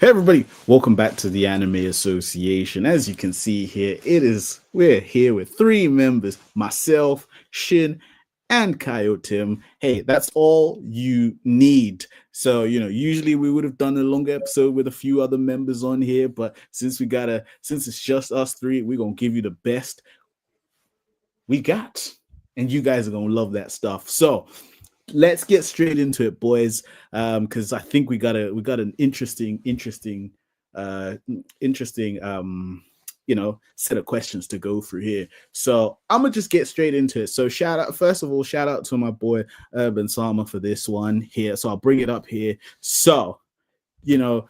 Hey everybody, welcome back to the Anime Association. As you can see here, we're here with three members, myself, Shin, and Kaio Tim. Hey, that's all you need. So, usually we would have done a longer episode with a few other members on here, but since it's just us three, we're gonna give you the best we got. And you guys are gonna love that stuff. So let's get straight into it, boys. Because I think we got an uh interesting set of questions to go through here. So I'm gonna just get straight into it. So shout out to my boy Urban Sama for this one here. So I'll bring it up here. So you know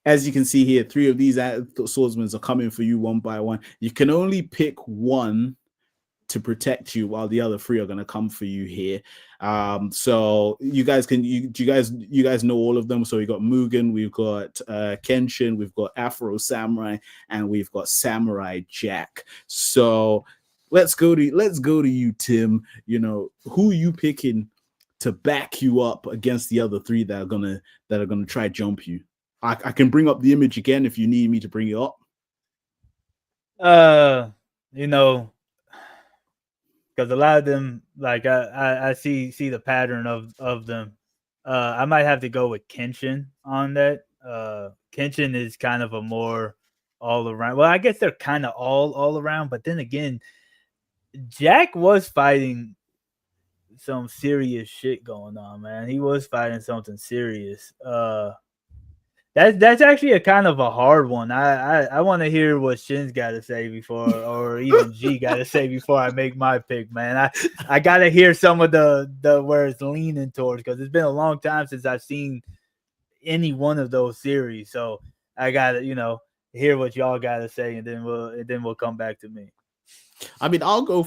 as you can see here, three of these swordsmen are coming for you one by one. You can only pick one to protect you while the other three are going to come for you here. So you guys know all of them. So we got Mugen, we've got Kenshin, we've got Afro Samurai, and we've got Samurai Jack. So let's go to you, Tim. Who are you picking to back you up against the other three that are gonna try jump you? I can bring up the image again if you need me to bring it up. You know, because a lot of them, like I see the pattern of them. I might have to go with Kenshin on that. Kenshin is kind of a more all around. Well, I guess they're kind of all around, but then again, Jack was fighting some serious shit going on, man. He was fighting something serious. That's actually a kind of a hard one. I want to hear what Shin's got to say before, or even G got to say before I make my pick, man. I got to hear some of the where it's leaning towards, because it's been a long time since I've seen any one of those series. So I got to hear what y'all got to say, and then we'll come back to me. I mean, I'll go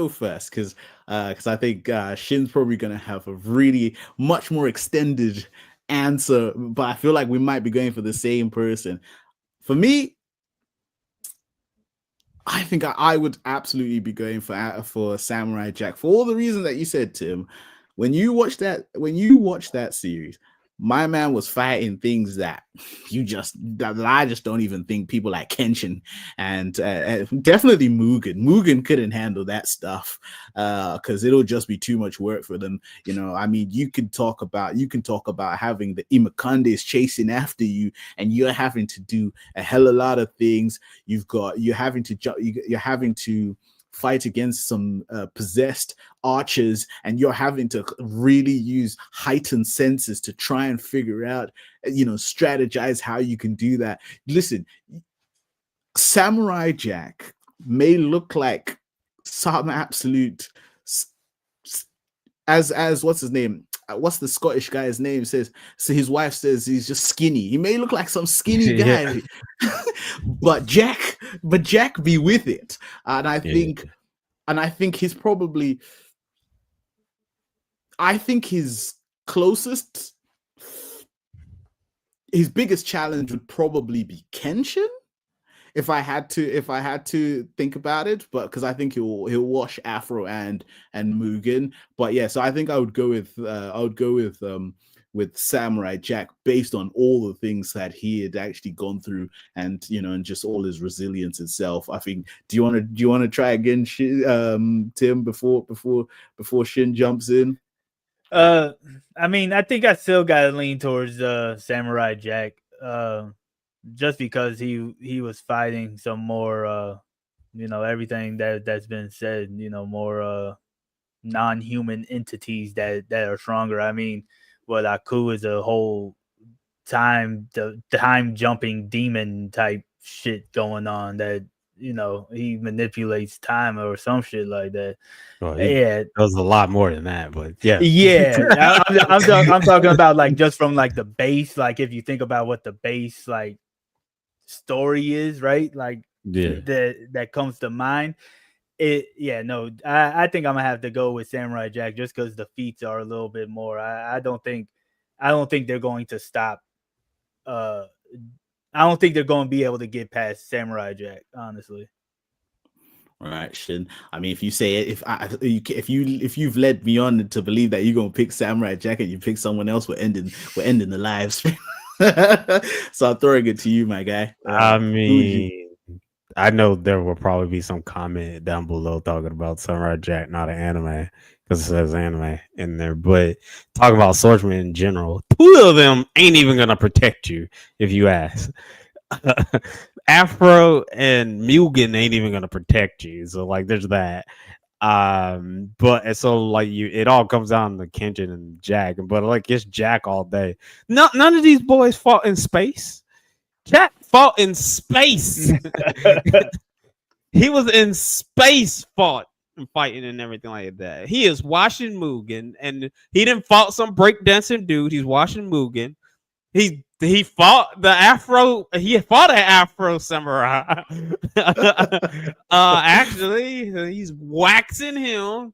first because I think Shin's probably gonna have a really much more extended answer, but I feel like we might be going for the same person. For me, I think I would absolutely be going for Samurai Jack for all the reasons that you said, Tim. When you watch that series, my man was fighting things that I just don't even think people like Kenshin and definitely Mugen couldn't handle that stuff because it'll just be too much work for them. I mean, you can talk about having the Imakandes chasing after you, and you're having to do a hell of a lot of things. You're having to fight against some possessed archers, and you're having to really use heightened senses to try and figure out, strategize how you can do that. Listen, Samurai Jack may look like some absolute as what's his name? What's the Scottish guy's name? So his wife says he's just skinny. He may look like some skinny guy, but Jack be with it. And I think he's probably, his biggest challenge would probably be Kenshin. If I had to think about it, but because I think he'll wash Afro and Mugen. But yeah, so I think I would go with Samurai Jack based on all the things that he had actually gone through, and and just all his resilience itself. I think. Do you want to try again, Tim, before Shin jumps in? I mean, I think I still got to lean towards Samurai Jack. Just because he was fighting some more everything that's been said, more non-human entities that are stronger. I mean, Aku is a whole time jumping demon type shit going on that he manipulates time or some shit like that. Well, yeah, does a lot more than that, but yeah, I'm talking about like just from like the base, like if you think about what the base like story is, right? Like that comes to mind. I think I'm gonna have to go with Samurai Jack just because the feats are a little bit more. I don't think they're going to stop. I don't think they're going to be able to get past Samurai Jack, honestly. Right, Shin. I mean, if you say it, if you've led me on to believe that you're gonna pick Samurai Jack and you pick someone else, we're ending the lives. So I'm throwing it to you, my guy. I Who would you? mean, I know there will probably be some comment down below talking about Samurai Jack, not an anime, because it says anime in there. But talk about swordsmen in general. Two of them ain't even gonna protect you if you ask. Afro and Mugen ain't even gonna protect you. So like, there's that. But so like it all comes down to Kenshin and Jack. But like, it's Jack all day. No, none of these boys fought in space. Jack fought in space. He was in space, fought and fighting and everything like that. He is washing Mugen, and he didn't fought some breakdancing dude. He's washing Mugen. He fought the Afro. He fought an Afro samurai. Actually, he's waxing him,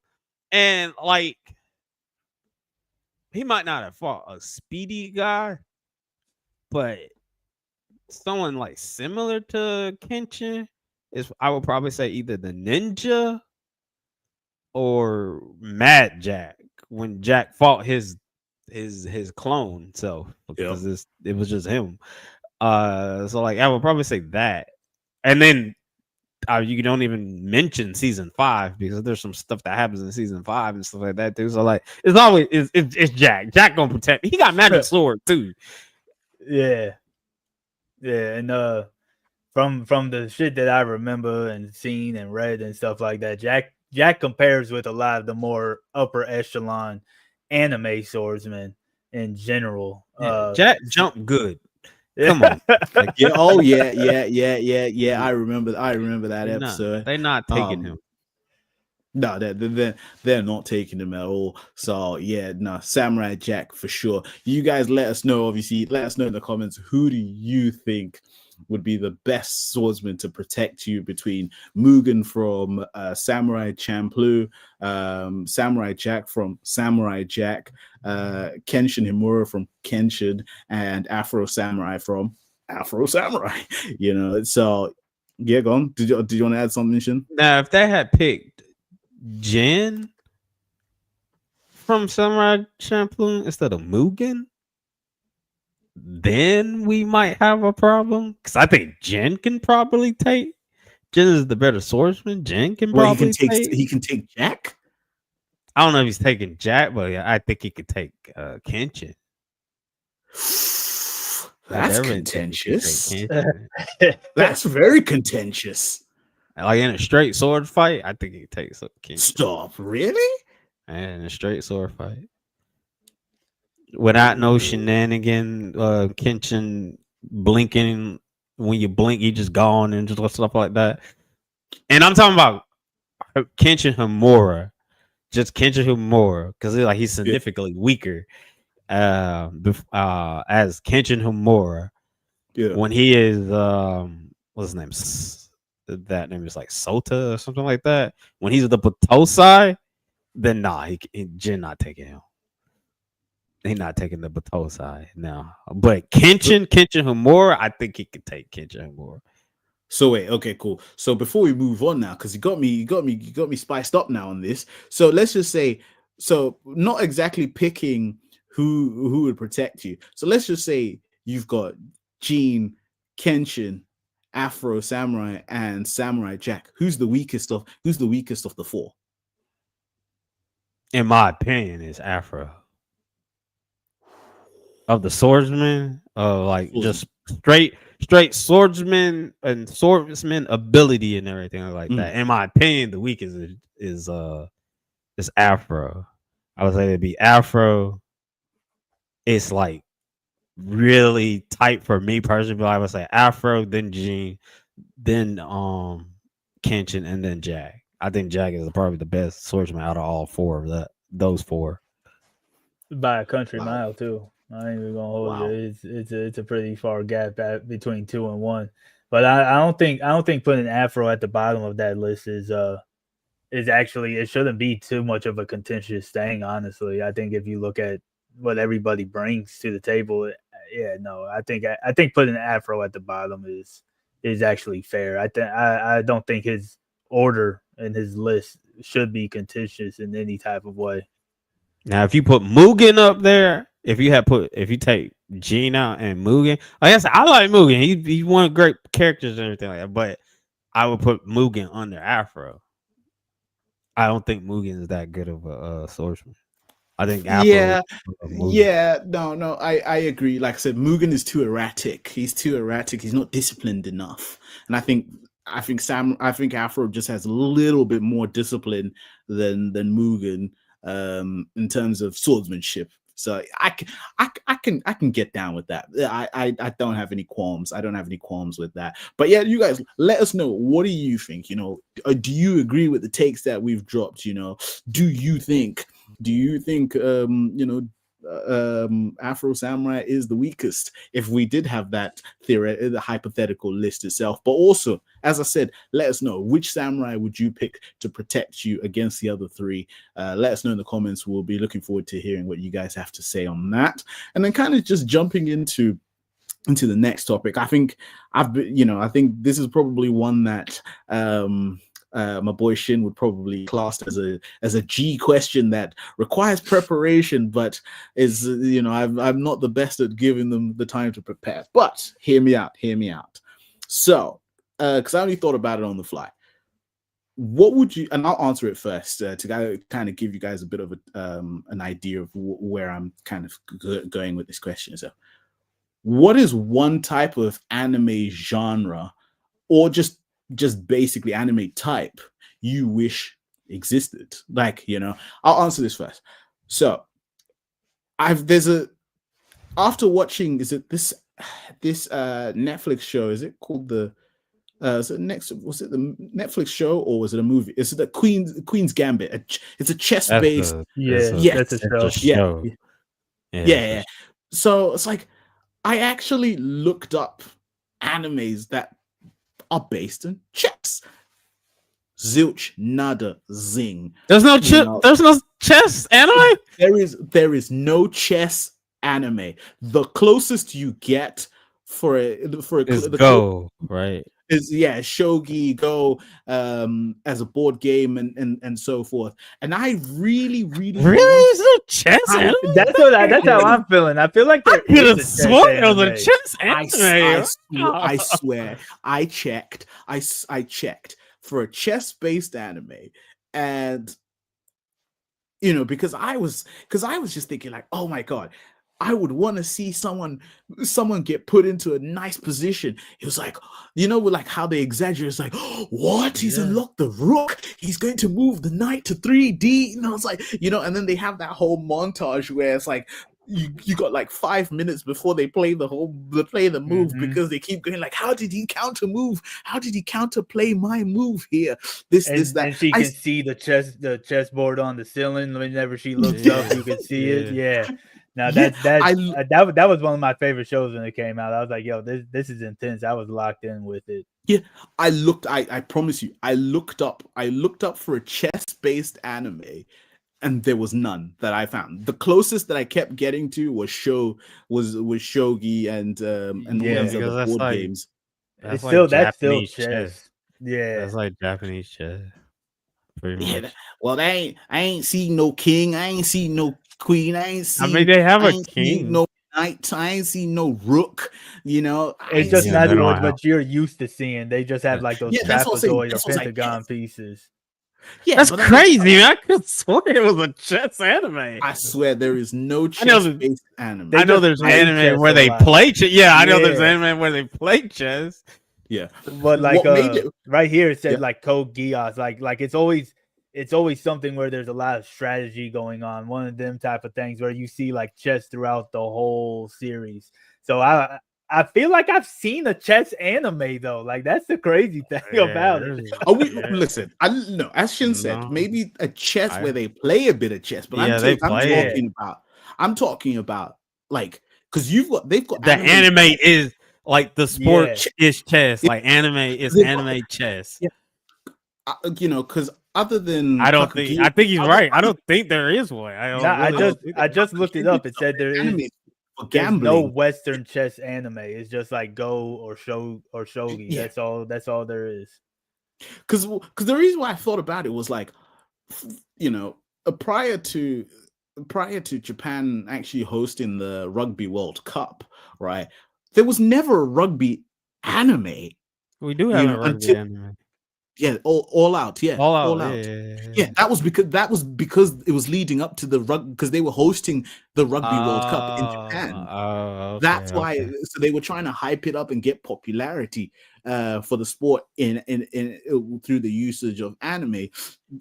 and like he might not have fought a speedy guy, but someone like similar to Kenshin is, I would probably say, either the ninja or Mad Jack when Jack fought his clone self, because it was just him. So like I would probably say that, and then you don't even mention season 5 because there's some stuff that happens in season 5 and stuff like that too. So like it's always it's Jack. Jack gonna protect me. He got magic sword too. Yeah, and from the shit that I remember and seen and read and stuff like that, Jack compares with a lot of the more upper echelon anime swordsmen in general. Jack jumped good. Come on. Like, yeah, oh yeah. I remember that episode. They're not taking him. No, they're not taking him at all. So yeah, no, Samurai Jack for sure. You guys let us know. Obviously, let us know in the comments, who do you think would be the best swordsman to protect you between Mugen from Samurai Champloo, Samurai Jack from Samurai Jack, Kenshin Himura from Kenshin, and Afro Samurai from Afro Samurai. You know, so yeah, go on. Did you want to add something, Shin? Now, if they had picked Jin from Samurai Champloo instead of Mugen, then we might have a problem. Because I think Jin can probably take. Jin is the better swordsman. Jin can probably take. He can take Jack. I don't know if he's taking Jack, but I think he could take Kenshin. That's contentious. That's very contentious. Like in a straight sword fight, I think he takes Kenshin. Stop, really? And in a straight sword fight. Without no shenanigan, Kenshin blinking. When you blink, he just gone and just stuff like that. And I'm talking about Kenshin Himura, just Kenshin Himura, because like he's significantly weaker as Kenshin Himura. Yeah. When he is what's his name? That name is like Sota or something like that. When he's the Batosai, then nah, Jin not taking him. He's not taking the Batosai now. But Kenshin Himura, I think he could take Kenshin Himura. So wait, okay, cool. So before we move on now, because you got me spiced up now on this. So let's just say, so not exactly picking who would protect you. So let's just say you've got Jin, Kenshin, Afro Samurai, and Samurai Jack. Who's the weakest of the four? In my opinion, is Afro. Of the swordsman, like just straight swordsman and swordsman ability and everything like that. In my opinion, the weakest is Afro. I would say it'd be Afro. It's like really tight for me personally, but I would say Afro, then Jin, then Kenshin, and then Jack. I think Jack is probably the best swordsman out of all four of those four. By a country mile too. I ain't even gonna hold you. It's a pretty far gap between 2 and 1. But I don't think putting Afro at the bottom of that list is actually, it shouldn't be too much of a contentious thing. Honestly, I think if you look at what everybody brings to the table, I think putting Afro at the bottom is actually fair. I don't think his order and his list should be contentious in any type of way. Now, if you put Mugen up there, if you take Gene out and Mugen, like I said, I like Mugen. He's one of great characters and everything like that. But I would put Mugen under Afro. I don't think Mugen is that good of a swordsman. I think Afro. Yeah, yeah, no, I agree. Like I said, Mugen is too erratic. He's too erratic. He's not disciplined enough. And I think Afro just has a little bit more discipline than Mugen in terms of swordsmanship. So I can get down with that. I don't have any qualms. I don't have any qualms with that. But yeah, you guys, let us know. What do you think? You know, do you agree with the takes that we've dropped? You know, do you think Afro Samurai is the weakest if we did have that the hypothetical list itself? But also, as I said, let us know, which samurai would you pick to protect you against the other three? Let us know in the comments. We'll be looking forward to hearing what you guys have to say on that. And then kind of just jumping into the next topic. I think this is probably one that my boy Shin would probably class as a G question that requires preparation, but is I'm not the best at giving them the time to prepare. But hear me out. So, because I only thought about it on the fly. What would you? And I'll answer it first to kind of give you guys a bit of an idea of where I'm kind of going with this question. So, what is one type of anime genre, or just basically anime type, you wish existed? Like, I'll answer this first. So after watching, is it this Netflix show, is it called was it the Netflix show, or was it a movie? Is it the Queen's Gambit? It's a chess based. That's a show. Yeah. So it's like, I actually looked up animes that are based in chess. Zilch, nada, zing. There's no chess anime. There is no chess anime. The closest you get for is Go, right? Is Shogi, Go, as a board game and so forth. And I really is no chess anime? That's how I'm feeling. I feel like I could have sworn it was a chess anime. I swear, I checked for a chess-based anime, and because I was just thinking like, oh my god, I would want to see someone get put into a nice position. It was like, like how they exaggerate. It's like, oh, what? He's unlocked the rook. He's going to move the knight to 3D. It's like, and then they have that whole montage where it's like, you got like 5 minutes before they play the move, because they keep going like, how did he counter move? How did he counter play my move here? And she can see the chessboard on the ceiling whenever she looks up. You can see it. Yeah. Now that was one of my favorite shows when it came out. I was like, yo, this is intense. I was locked in with it. Yeah, I promise you, I looked up for a chess-based anime, and there was none that I found. The closest that I kept getting to was Shogi and all these other board games. That's still chess. Yeah, that's like Japanese chess. Pretty much. Well, I ain't seen no king. I ain't seen no queen. I mean, they have a king. No knight. I ain't seen no rook. It's just not what you're used to seeing. They just have like those trapezoid or pentagon pieces. Yeah, that's crazy. Man. I could swear it was a chess anime. I swear there is no chess-based anime. I know there's anime where they play chess. Yeah, I know there's anime where they play chess. Yeah, but like right here it said like Code Geass. Like it's always something where there's a lot of strategy going on. One of them type of things where you see like chess throughout the whole series. So I feel like I've seen a chess anime though. Like that's the crazy thing about it. Listen, as Shin said, maybe a chess where they play a bit of chess, but I'm talking about like, because they've got the anime is like the sport is chess. Like anime is anime chess. Yeah. Because other than I think he's right. I don't think there is one. I just looked it up. It said there is gambling. No Western chess anime. It's just like Go or Shogi. Yeah. That's all there is. Because the reason why I thought about it was like, prior to prior to Japan actually hosting the Rugby World Cup, right? There was never a rugby anime, We do you have know, a rugby until anime. all out, All all out. out. Yeah. Yeah, that was because it was leading up to the because they were hosting the Rugby World Cup in Japan. Oh, That's why. okay. So they were trying to hype it up and get popularity for the sport in through the usage of anime.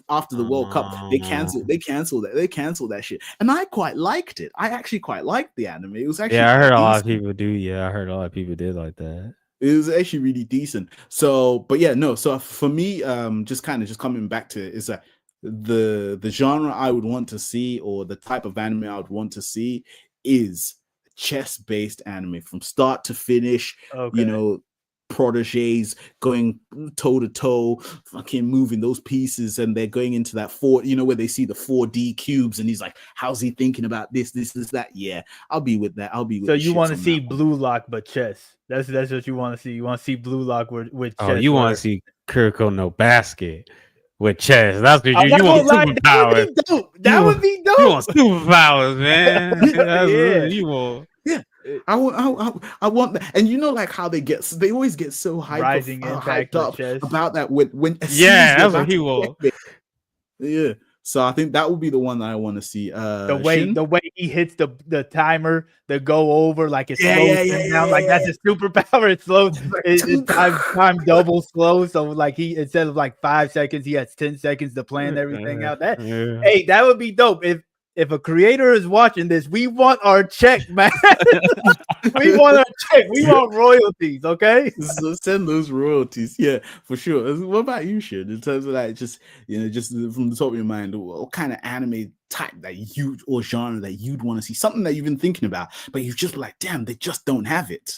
After the World Cup, they canceled that shit, and I quite liked it. I actually quite liked the anime. It was actually Yeah, I heard quite a lot of decent. people do. Yeah, I heard a lot of people did like that. It was actually really decent. So, but yeah, no. So for me, just coming back to it, is that the genre I would want to see, or the type of anime I would want to see, is chess-based anime from start to finish. Okay. You know, proteges going toe to toe, fucking moving those pieces, and they're going into that where they see the 4D cubes, and he's like, "How's he thinking about this, that?" Yeah, I'll be with that. I'll be with. So the you shits want to on see that one. Blue Lock but chess? That's what you want to see. You want to see Blue Lock with chess. Oh, you want to see Kuroko no Basket with chess? That's what I'm you not want gonna lie, superpowers. that would be dope. You want superpowers, man. That's Yeah. what you want. Yeah, I want that, and like how they always get so Rising Impact hyped with up chess. about that when Yeah, that's what he will. Yeah, so I think that would be the one that I want to see. The way he hits the timer, the go over, like it Yeah, slows yeah, him yeah, down, like that's a superpower. It slows it time double slow. So like he, instead of like 5 seconds, he has 10 seconds to plan everything out. Hey, that would be dope. If a creator is watching this, we want our check, man. We want our check. We want royalties, okay? So send those royalties, yeah, for sure. What about you, Shin? In terms of like, just from the top of your mind, what kind of anime type or genre that you'd want to see? Something that you've been thinking about, but you just like, damn, they just don't have it.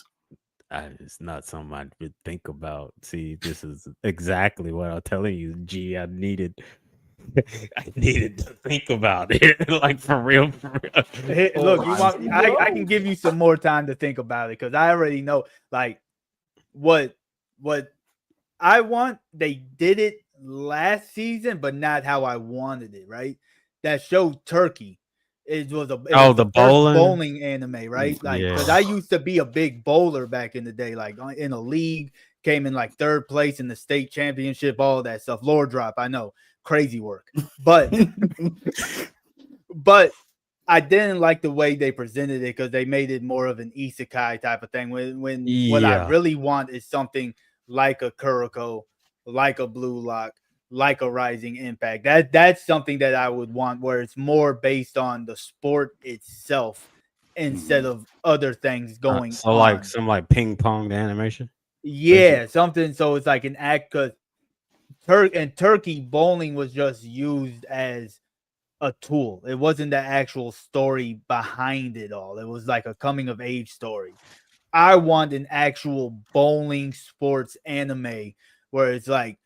It's not something I would think about. See, this is exactly what I'm telling you. G, I needed to think about it, like for real. Hey, look, I can give you some more time to think about it, because I already know like what I want. They did it last season, but not how I wanted it. Right? That show Turkey. It was the first bowling anime, right? Like, because I used to be a big bowler back in the day, like in a league, came in like 3rd place in the state championship, all that stuff. Lore drop, I know, crazy work, but I didn't like the way they presented it, because they made it more of an isekai type of thing. When what I really want is something like a Kuroko, like a Blue Lock, like a Rising Impact. That's something that I would want, where it's more based on the sport itself instead of other things going so on. like some like ping pong animation. Yeah, something. So it's like an act, because Turkey bowling was just used as a tool. It wasn't the actual story behind it all. It was like a coming of age story. I want an actual bowling sports anime where it's like,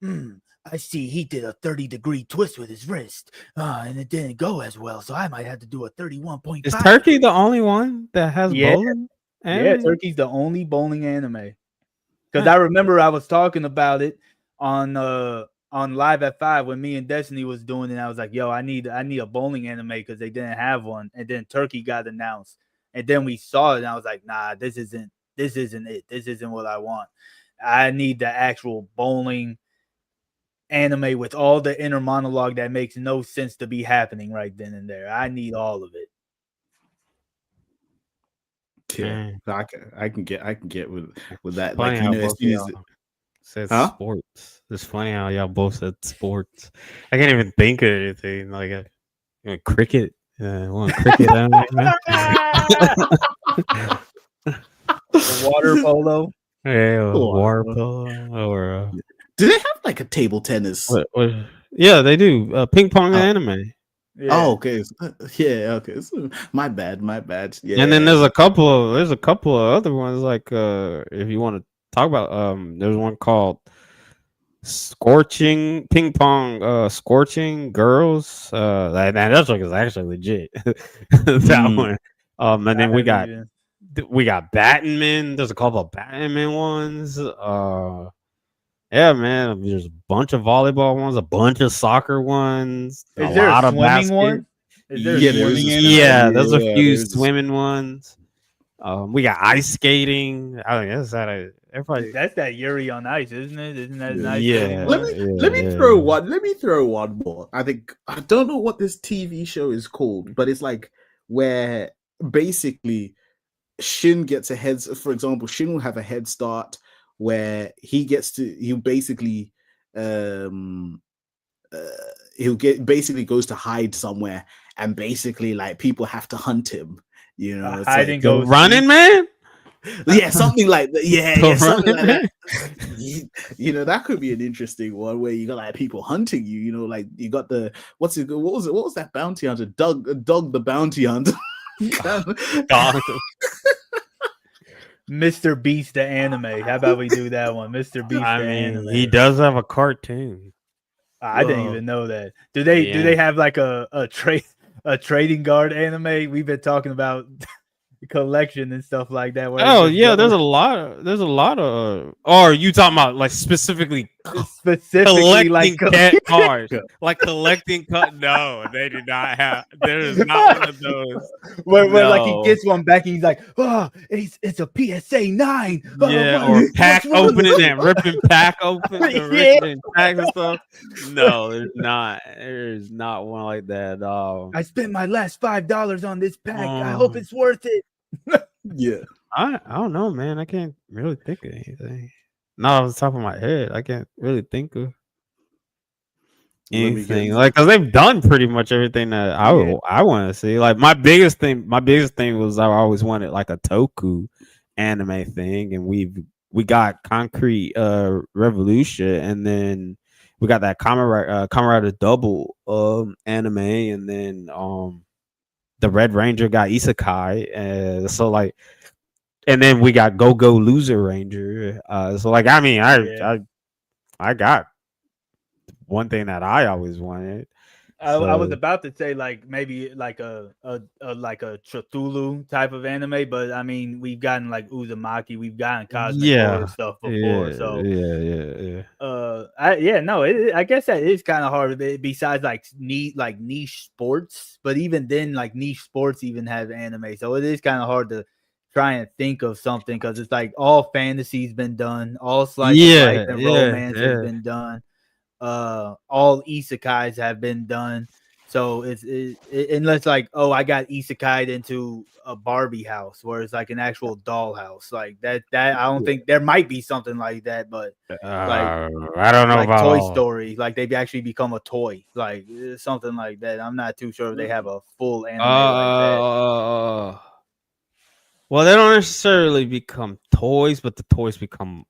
I see he did a 30-degree twist with his wrist, and it didn't go as well, so I might have to do a 31.5. Is Turkey the only one that has bowling? Yeah, Turkey's the only bowling anime. Because I remember I was talking about it on Live at 5 when me and Destiny was doing it. I was like, yo, I need a bowling anime, because they didn't have one. And then Turkey got announced. And then we saw it, and I was like, nah, this isn't it. This isn't what I want. I need the actual bowling anime with all the inner monologue that makes no sense to be happening right then and there. I need all of it. Yeah, I can get with that. Funny like, said sports. It's funny how y'all both said sports. I can't even think of anything like cricket. Want cricket? Water polo. Yeah, water polo or. Do they have like a table tennis? Yeah, they do. Ping pong anime. Yeah. Oh, okay. Yeah, okay. So, my bad. Yeah. And then there's a couple of other ones, like if you want to talk about there's one called Scorching Ping Pong Scorching Girls. That one is actually legit. That one. And then we got Batman. There's a couple of Batman ones. Yeah, man. There's a bunch of volleyball ones, a bunch of soccer ones. Is there a swimming one? Is there a Yeah, there is swimming a anime? Yeah, there's a Yeah, few there's- swimming ones. We got ice skating. I think that's that. Everybody. That's that Yuri on Ice, isn't it? Isn't that an ice Yeah. skating Let one? me Yeah, let me yeah. throw one. Let me throw one more. I don't know what this TV show is called, but it's like where basically Shin gets a head. For example, Shin will have a head start where he basically um he'll get basically goes to hide somewhere, and basically like people have to hunt him. You know, it's Hide like and The go Running Man. yeah, something like that. Yeah, The yeah, something like Running that. You know, that could be an interesting one where you got like people hunting you. You know, like you got the what was that bounty hunter? Doug the bounty hunter. Dog. Mr. Beast the anime. How about we do that one? Mr. Beast I the mean, anime. he does have a cartoon. I didn't even know that. Do they have like a trading guard anime? We've been talking about collection and stuff like that. where Oh it's just yeah, go- there's a lot of. Or are you talking about like specifically specifically like collecting cat cars? Like collecting no, they do not have. There is not one of those. where like he No. gets one back and he's like, oh, it's a PSA 9. Oh, Yeah, what- or pack what's wrong with opening you?" and ripping pack open and Yeah. ripping packs and stuff. No, there's not. There's not one like that at all. I spent my last $5 on this pack. I hope Oh. it's worth it. Yeah. I don't know, man. I can't really think of anything. Not off the top of my head. I can't really think of Let me anything. guess. Like, cause they've done pretty much everything that I want to see. Like my biggest thing was I always wanted like a Toku anime thing, and we got Concrete Revolution, and then we got that Kamen Rider Double anime, and then the Red Ranger got Isekai, and so like, and then we got Go Loser Ranger. So like, I mean, I got one thing that I always wanted. I was So- about to say like maybe like a like a Cthulhu type of anime, but I mean we've gotten like Uzumaki, we've gotten cosmic horror stuff before, so yeah. I guess that is kind of hard. Besides like niche sports, but even then, like niche sports even have anime, so it is kind of hard to try and think of something because it's like all fantasy's been done, all slice of life and romance has been done. All isekais have been done, so it's unless like, oh, I got isekai'd into a Barbie house where it's like an actual dollhouse like that I don't think there might be something like that, but I don't know like about Toy all. Story, like they've actually become a toy, like something like that. I'm not too sure if they have a full anime like that. Well, they don't necessarily become toys, but the toys become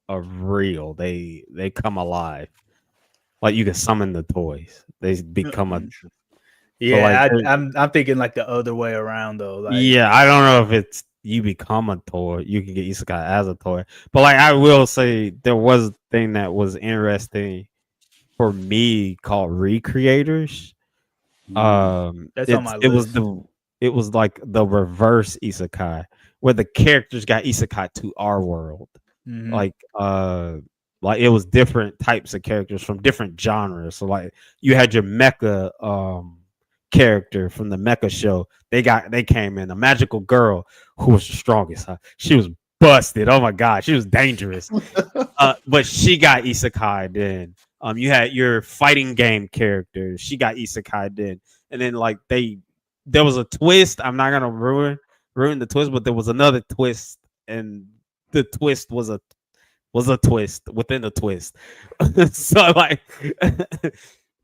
real. They come alive. Like you can summon the toys. They become a Yeah, like, I'm thinking like the other way around though. Like, yeah. I don't know if it's you become a toy. You can get isekai as a toy, but like I will say, there was a thing that was interesting for me called Recreators. That's on my It was list. it was like the reverse isekai, where the characters got isekai to our world. Mhm. Like it was different types of characters from different genres. So like you had your mecha character from the mecha show. They came in a magical girl who was the strongest. She was busted. Oh my god, she was dangerous. But she got isekai then. You had your fighting game character. She got isekai then. And then like there was a twist. I'm not gonna ruin the twist, but there was another twist, and the twist was a twist within a twist. So like,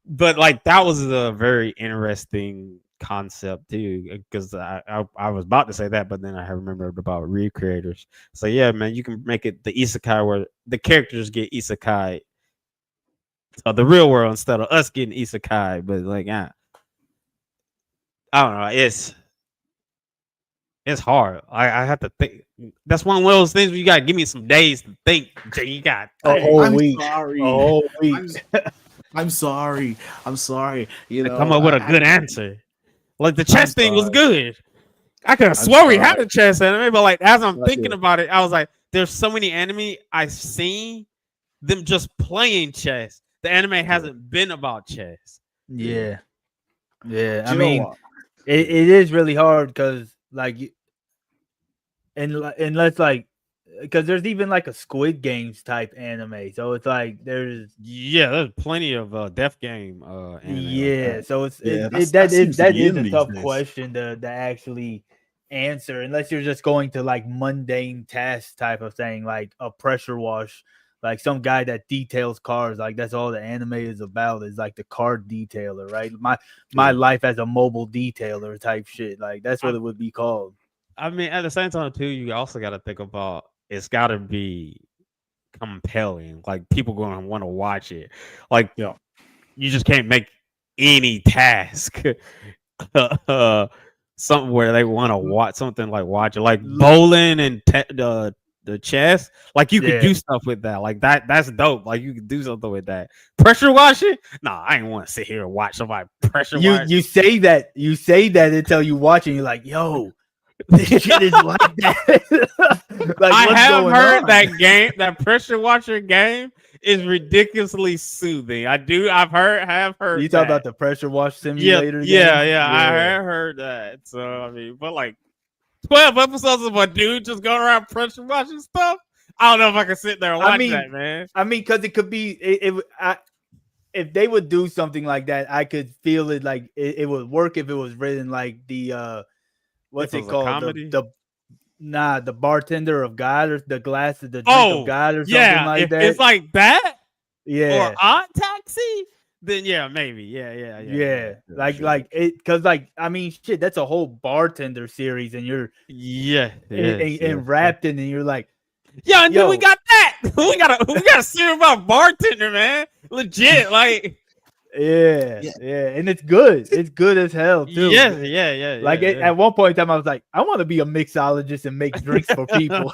but like that was a very interesting concept too, because I was about to say that, but then I remembered about Recreators. So yeah, man, you can make it the isekai where the characters get isekai of the real world instead of us getting isekai. But like, I don't know, it's hard. I have to think. That's one of those things where you gotta give me some days to think. You got A whole I'm week. sorry. A whole week. I'm sorry. You to know, come up with a good answer. Like the chess thing was sorry. good. I could have I'm swore we had sorry. a chess anime, but like as I'm I thinking did. about it, I was like, there's so many anime I've seen them just playing chess. The anime hasn't been about chess. Yeah. Yeah, Do I you know mean, what? it is really hard because unless like because there's even like a Squid Games type anime, so it's like there's Yeah, there's plenty of Death Game anime like yeah, that. so it's Yeah, that seems is to be a in these tough days. question to actually answer unless you're just going to like mundane tasks type of thing, like a pressure wash, like some guy that details cars, like that's all the anime is about is like the car detailer, right? My Yeah. life as a mobile detailer type shit, like that's what I'm, it would be called. I mean, at the same time too, you also got to think about it's got to be compelling. Like people going to want to watch it. Like Yeah. you just can't make any task something where they want to watch something like watch it, like bowling and the chess. Like you could Yeah. do stuff with that. Like that's dope. Like you could do something with that. Pressure washing? Nah, I ain't want to sit here and watch somebody pressure wash. You say that until you watch and you're like, yo, this shit is like that. Like, I what's have going heard on? that game, that pressure washer game, is ridiculously soothing. I've heard. You talk that. about the pressure wash Yeah, simulator yeah, game? yeah. I have heard that. So I mean, but like 12 episodes of a dude just going around pressure washing stuff. I don't know if I can sit there and watch that, man. I mean, because it could be if they would do something like that, I could feel it like it would work if it was written like the what's If it it was a called? comedy? The bartender of God or the glass of the drink of God or something yeah. like If that. it's like that yeah. or Odd Taxi, then yeah, maybe. Yeah. Like it because like I mean shit, that's a whole bartender series and you're and wrapped in and you're like, yeah, and then we got that. we got a series about bartender, man. Legit, like yeah, and it's good. It's good as hell too. Yeah. Like at one point in time, I was like, I want to be a mixologist and make drinks for people.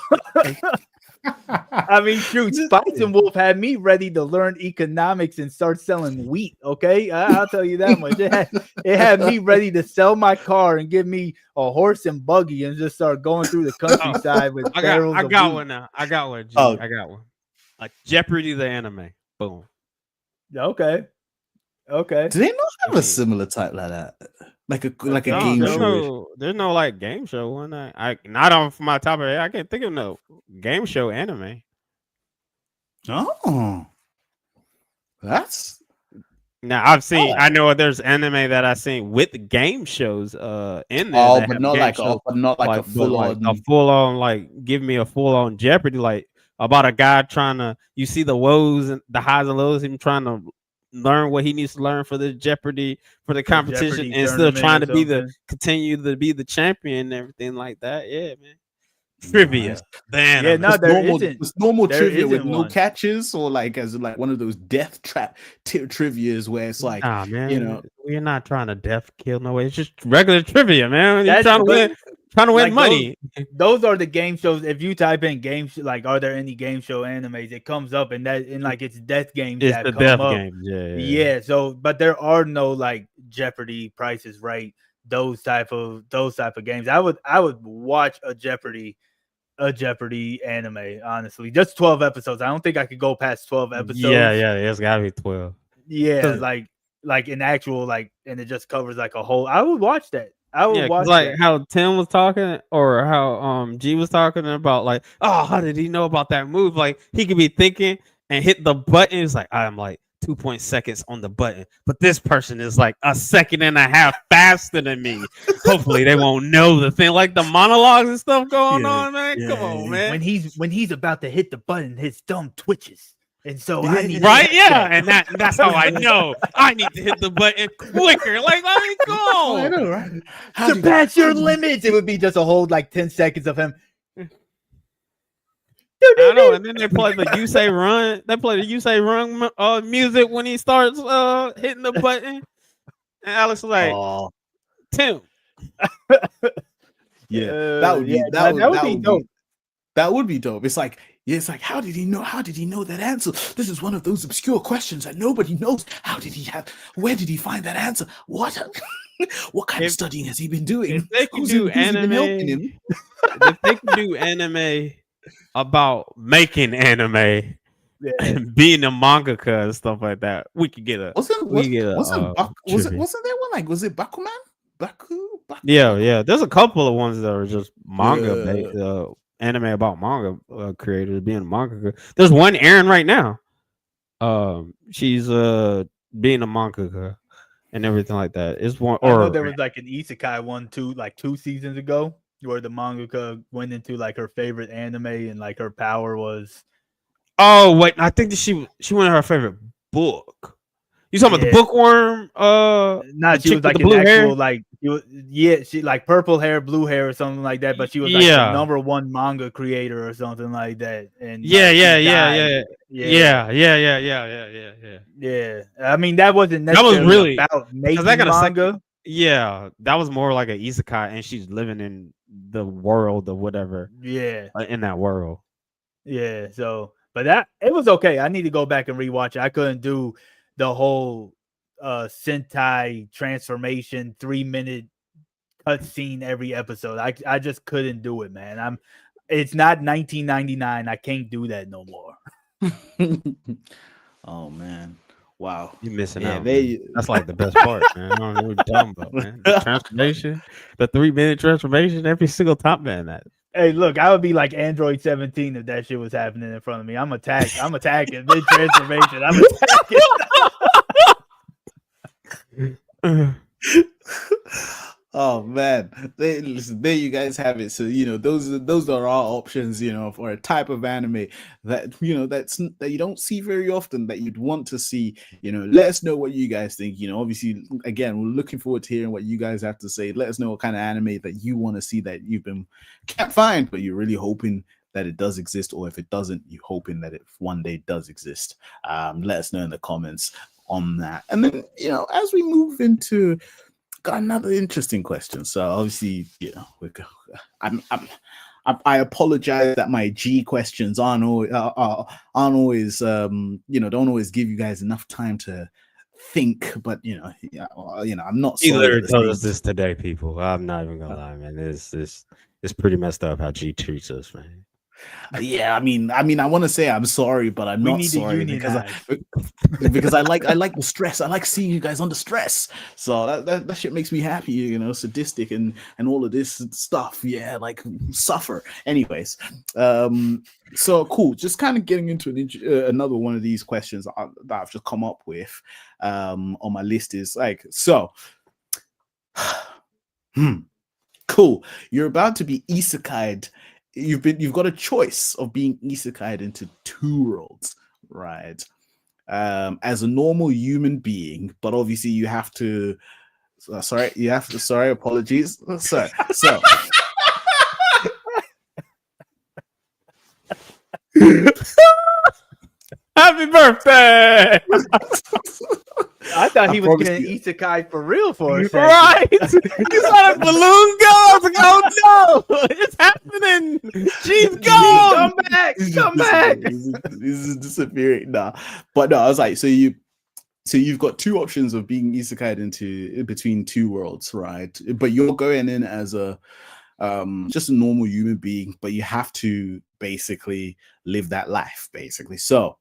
I mean, shoot, Spice and Wolf had me ready to learn economics and start selling wheat. Okay, I'll tell you that much. It had me ready to sell my car and give me a horse and buggy and just start going through the countryside with barrels. I got wheat. one now. I got one. G. Oh. I got one. Like Jeopardy the anime. Boom. Okay. Do they not have a similar type like that? Like a game show? There's no like game show one. I not off my top of the head. I can't think of no game show anime. Oh, that's now I've seen. I know there's anime that I've seen with game shows in there. oh, but not like a full on, a full on like give me a full on Jeopardy like about a guy trying to. You see the woes and the highs and lows. Him trying to learn what he needs to learn for the Jeopardy for the competition and still trying to continue to be the champion and everything like that. Yeah, man. Trivia. Nice. Damn. Yeah, no, there normal, isn't. It's normal There trivia with isn't no one. catches, or like as like one of those death trap trivias where it's like, nah, man. you know, we're not trying to death kill no way. It's just regular trivia, man. You're That's trying to win like money. Those are the game shows. If you type in like, are there any game show animes? It comes up and like it's death games. It's that the come death up. games. Yeah. Yeah. So, but there are no like Jeopardy, Price is Right, those type of games. I would watch a Jeopardy anime. Honestly, just 12 episodes. I don't think I could go past 12 episodes. Yeah. It's gotta be 12. Yeah, like an actual like, and it just covers like a whole. I would watch that. I would watch like that. how Tim was talking or how G was talking about like, oh, how did he know about that move? Like he could be thinking and hit the button. It's like I'm like 2 seconds on the button, but this person is like a second and a half faster than me. Hopefully they won't know the thing, like the monologues and stuff going on, man. Come on, man. When he's about to hit the button, his thumb twitches. And so I need and that's how I know I need to hit the button quicker. Like, let me go. I know, right? Surpass your limits. It would be just a whole like 10 seconds of him. I know, and then they play the You Say Run. They play the You Say Run music when he starts hitting the button. And Alex was like, Tim. That would be dope. That would be dope. It's like, how did he know? How did he know that answer? This is one of those obscure questions that nobody knows. Where did he find that answer? What kind of studying has he been doing? If they can do anime, about making anime, Yeah. being a mangaka and stuff like that, we could get a Wasn't trivia. there one like was it Bakuman? Baku? Yeah. There's a couple of ones that are just manga, Yeah. anime about manga creators being a mangaka. There's one Aaron right now. She's being a mangaka and everything like that. It's one I know or there was like an isekai one too, like 2 seasons ago, where the mangaka went into like her favorite anime and like her power was oh wait, I think that she went to her favorite book. You talking about the bookworm? Not she was like the an blue hair? actual like she like purple hair, blue hair or something like that, but she was like the #1 manga creator or something like that. And yeah. I mean that wasn't That was necessarily really about making that got a manga. Yeah, that was more like an isekai, and she's living in the world or whatever. Yeah, in that world. Yeah, so but that it was okay. I need to go back and rewatch it. I couldn't do the whole Sentai transformation 3-minute cutscene every episode. I just couldn't do it, man. It's not 1999. I can't do that no more. Oh man. Wow. You're missing out. That's like the best part, man. I don't know what you're talking about, man. The transformation, the 3-minute transformation, every single top man that. Hey, look, I would be like Android 17 if that shit was happening in front of me. I'm attacking mid transformation. I'm attacking. Oh man, listen, there you guys have it. So those are all options, for a type of anime that that you don't see very often that you'd want to see. Let us know what you guys think. Obviously, again, we're looking forward to hearing what you guys have to say. Let us know what kind of anime that you want to see that can't find, but you're really hoping that it does exist, or if it doesn't, you're hoping that it one day does exist. Let us know in the comments on that. And then as we move into got another interesting question. So obviously, I apologize that my G questions aren't always don't always give you guys enough time to think. But I'm not. He literally told us this today, people. I'm not even gonna lie, man. It's pretty messed up how G treats us, man. Yeah, I mean, I want to say I'm sorry, but I'm not sorry because I like the stress. I like seeing you guys under stress. So that shit makes me happy, sadistic and all of this stuff. Yeah, like suffer. Anyways, so cool. Just kind of getting into another one of these questions that I've just come up with on my list is like so. Cool. You're about to be isekai'd. You've got a choice of being isekai'd into 2 worlds, right? As a normal human being, but obviously you have to. Sorry, apologies. So. Happy birthday! I thought he was getting isekai for real for a second. Right? You saw the balloon go? I was like, oh no, it's happening. She's gone. Come back. This is disappearing now. But no, I was like, so you've got 2 options of being isekai'd into between 2 worlds, right? But you're going in as a just a normal human being, but you have to basically live that life, basically. So,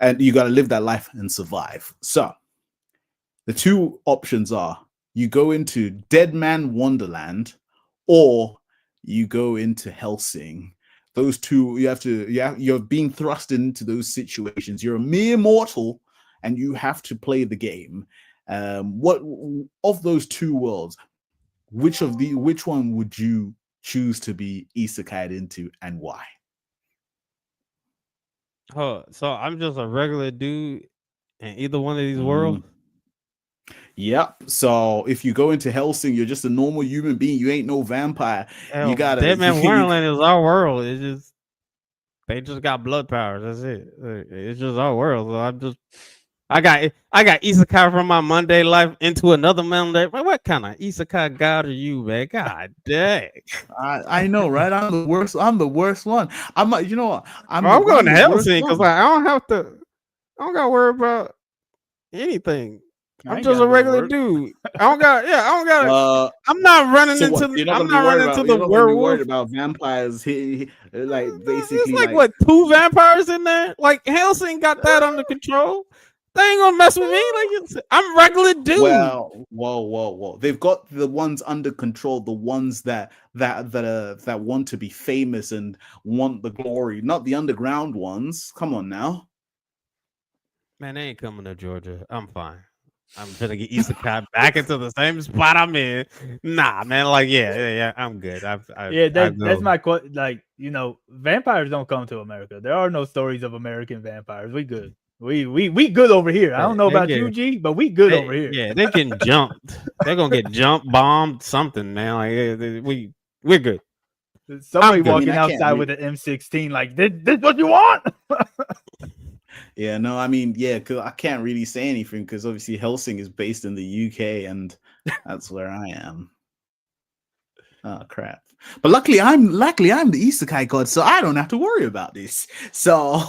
and you got to live that life and survive. So, the 2 options are you go into Dead Man Wonderland, or you go into Hellsing. Those 2, you're being thrust into those situations. You're a mere mortal, and you have to play the game. What of those 2 worlds? Which one would you choose to be isekai'd into, and why? Oh, so I'm just a regular dude in either one of these worlds? Yep. So if you go into Hellsing, you're just a normal human being. You ain't no vampire. Hell, Dead Man Wonderland is our world. It's just they just got blood powers. That's it. It's just our world. So I got isekai from my Monday life into another Monday. What kind of isekai god are you, man? God dang. I know, right? I'm the worst. I'm the worst one. I'm going to Hellsing because I don't got to worry about anything. I I'm ain't just gotta a go to regular work. dude. I don't got. I'm not running So into. what? You're not I'm gonna not be worried running into about. the You're not gonna be worried werewolf. about vampires. Like It's basically like like. what 2 vampires in there? Like Helsing got that under control. They ain't gonna mess with me. Like I'm regular dude. Well, whoa. They've got the ones under control, the ones that want to be famous and want the glory, not the underground ones. Come on now. Man, they ain't coming to Georgia. I'm fine. I'm gonna get Isekai back into the same spot I'm in. Nah, man. Like, yeah. I'm good. Yeah, I that's know. my question. Like, vampires don't come to America. There are no stories of American vampires. We good. We good over here. I don't know about you, G, but we good over here. Yeah, they getting jumped. They're gonna get jumped, bombed, something, man. Like we're good. Somebody good. walking I can't outside with an M16, like this what you want? Yeah, no, I mean, yeah, because I can't really say anything because obviously Helsing is based in the UK and that's where I am. Oh crap! But luckily I'm the Isekai god, so I don't have to worry about this. So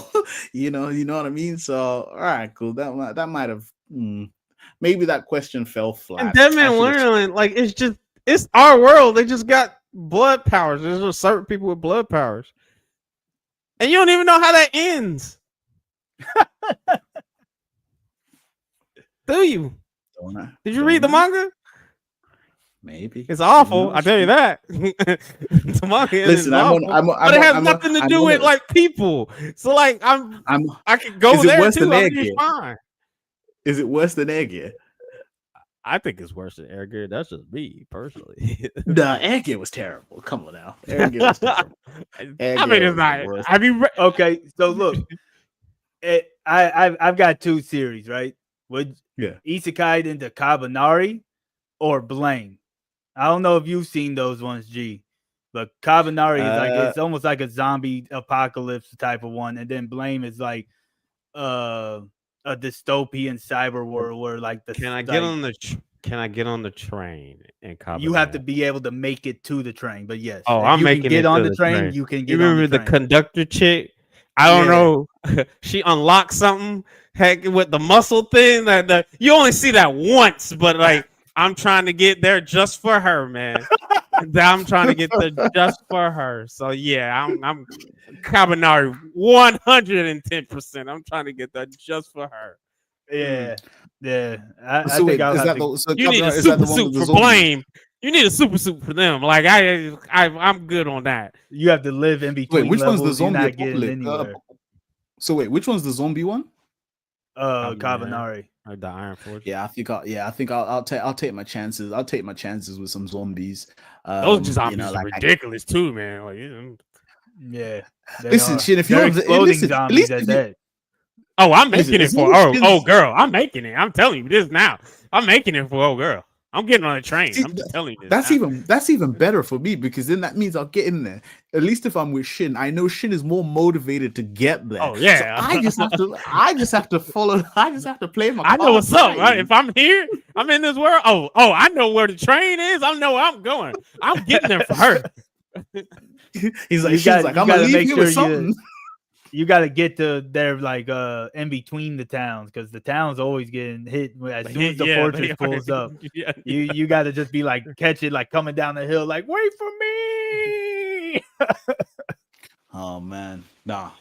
you know what I mean. So all right, cool. That might have maybe that question fell flat. And Deadman Wonderland, like it's our world. They just got blood powers. There's just certain people with blood powers, and you don't even know how that ends. Do you? Did you read the manga? Maybe it's awful. I tell you that. The manga Listen, but it has nothing to do with like people. So like I could go there too. I'm just fine. Is it worse than Aegir? I think it's worse than Aegir. That's just me personally. Nah, Aegir was terrible. Come on now, Aegir was terrible. I mean, it's not. Have you read? Okay, so look, I've got 2 series, right? Would Isekai into Kabanari or Blame? I don't know if you've seen those ones, G, but Kabanari is like it's almost like a zombie apocalypse type of one, and then Blame is like a dystopian cyber world where like the Can I get on the train in Kabanari? You have to be able to make it to the train, but yes. Oh, I'm making it on the train. train. You can get. You remember the conductor chick? I don't know. She unlocked something. Heck, with the muscle thing that you only see that once, but like I'm trying to get there just for her, man. I'm trying to get there just for her. So yeah, I'm Kabanari 110%. I'm trying to get there just for her. Yeah. I so think wait, is that the, so you need a super suit for Blame. You need a super suit for them. Like I'm good on that. You have to live in between. Wait, which levels. one's the zombie apocalypse? So wait, which one's the zombie one? Kabanari. The Iron Forge. Yeah, I think I'll take my chances. I'll take my chances with some zombies. Those zombies are ridiculous too, man. Like, yeah. Listen, shit. If you're exploding zombies at that. Oh, I'm making it for girl. I'm making it. I'm telling you this now. I'm making it for girl. I'm getting on a train. I'm just telling you this. That's even better for me because then that means I'll get in there. At least if I'm with Shin, I know Shin is more motivated to get there. Oh yeah. So I just have to follow. I just have to play my. I know what's up. Right? If I'm here, I'm in this world. Oh, I know where the train is. I know where I'm going. I'm getting there for her. He's like, I'm gonna leave you with something. You got to get to there like in between the towns because the town's always getting hit as soon as the fortress pulls up. Yeah. You got to just be like catch it like coming down the hill like wait for me. Oh man, nah.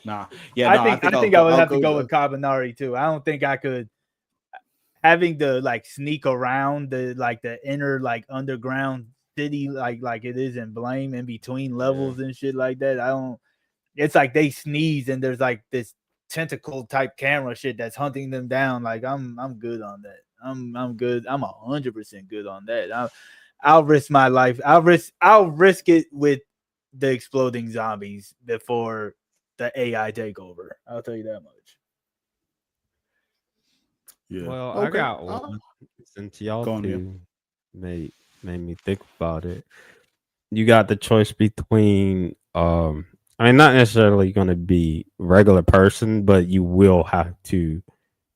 Yeah, I think I would have to go with Kabanari too. I don't think I could having to like sneak around the inner like underground city like it is in Blame in between levels and shit like that. I don't. It's like they sneeze and there's like this tentacle type camera shit that's hunting them down. Like I'm good on that. I'm good. I'm 100% good on that. I'll risk my life. I'll risk it with the exploding zombies before the AI takeover. I'll tell you that much. Yeah. Well, okay. I got one. Since y'all two made me think about it. You got the choice between I mean, not necessarily going to be regular person, but you will have to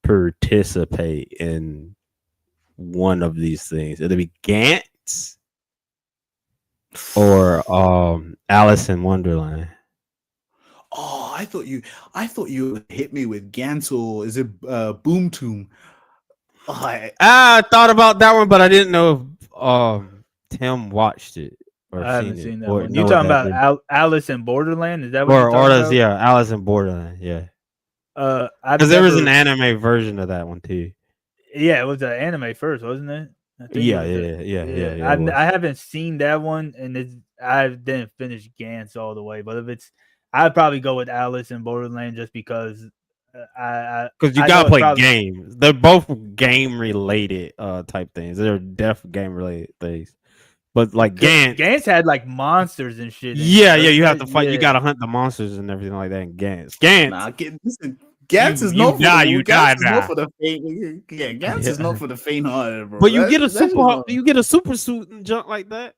participate in one of these things. It'll be Gantz or Alice in Wonderland. Oh, I thought you hit me with Gantz or is it Boom Tomb? I thought about that one, but I didn't know if Tim watched it or I haven't seen seen it. that Or one. You know talking what that about is. Alice in Borderland? Is that what you're Or talking does about? yeah, Alice in Borderland, yeah. I've Because there was an never. anime version of that one too. Yeah, it was an anime first, wasn't it? I think it Yeah, was. yeah. It I was. haven't seen that one, and I didn't finish Gantz all the way. But if it's, I'd probably go with Alice in Borderland just because Because you I know gotta it's play probably games. They're both game related type things. They're def game related things. But like Gantz, Gantz had like monsters and shit in it. yeah, doesn't you have it? to fight. You Yeah. gotta hunt the monsters and everything like that in Gantz. Nah, listen, Gantz is you not for die, the you Gantz die, is not die. for the faint. Yeah, Gantz is not for the faint-hearted, bro. But you get a That shit not- you get a super suit and junk like that.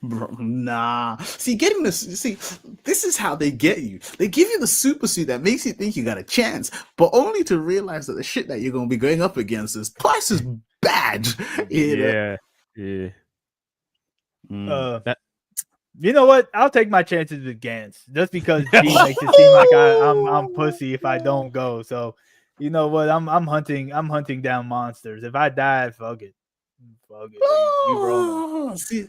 Bro, nah. See, this is how they get you. They give you the super suit that makes you think you got a chance, but only to realize that the shit that you're gonna be going up against is twice as bad. You know? Yeah. You know what? I'll take my chances with Gantz just because G makes it seem like I'm pussy if I don't go. So, you know what? I'm hunting down monsters. If I die, fuck it. You wrong. See,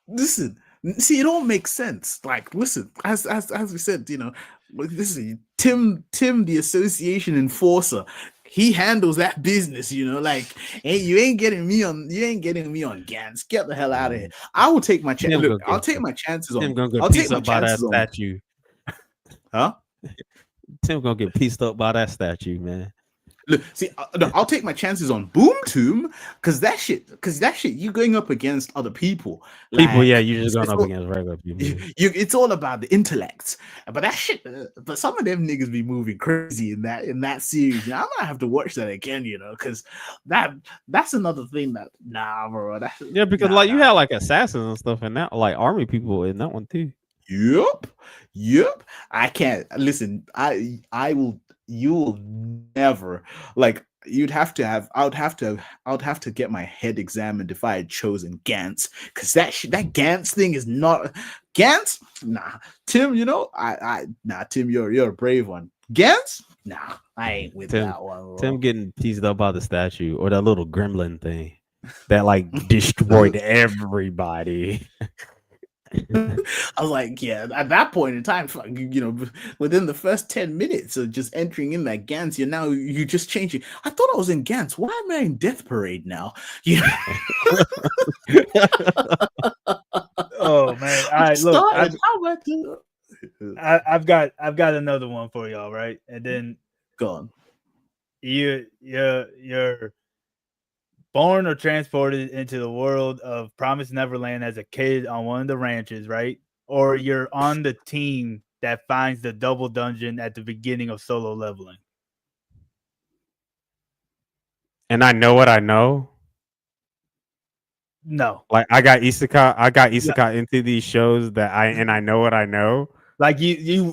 listen. See, it all makes sense. Like, listen, as we said, you know, this is Tim, the association enforcer. He handles that business, you know. Like, hey, you ain't getting me on Gantz. Get the hell out of here. I will take my chance. Look, I'll take my chances on. I'll take my chances on that statue. Huh? Tim gonna get pieced up by that statue, man. Look, see, I'll take my chances on Boom Tomb because that shit, you going up against other people. You're just going up against regular people. It's all about the intellect, but that shit. But some of them niggas be moving crazy in that series. I'm gonna have to watch that again, you know, because that's another thing that bro. Because you had like assassins and stuff in that, like army people in that one too. Yep. I can't listen. I will. You will never like. I would have to get my head examined if I had chosen Gantz, because that Gantz thing is not Gantz. Nah, Tim. You know, Tim. You're a brave one. Gantz. Nah, I ain't with that one. Bro. Tim getting teased up by the statue or that little gremlin thing that like destroyed everybody. I was like, yeah, at that point in time, you know, within the first 10 minutes of just entering in that Gantz, you're just changing. I thought I was in Gantz. Why am I in Death Parade now? Yeah. Oh man. All right, look. I've got another one for y'all, right? And then go on. You're born or transported into the world of Promised Neverland as a kid on one of the ranches, right? Or you're on the team that finds the double dungeon at the beginning of Solo Leveling. And I know what I know. No. Like I got isekai into these shows that I know what I know. Like you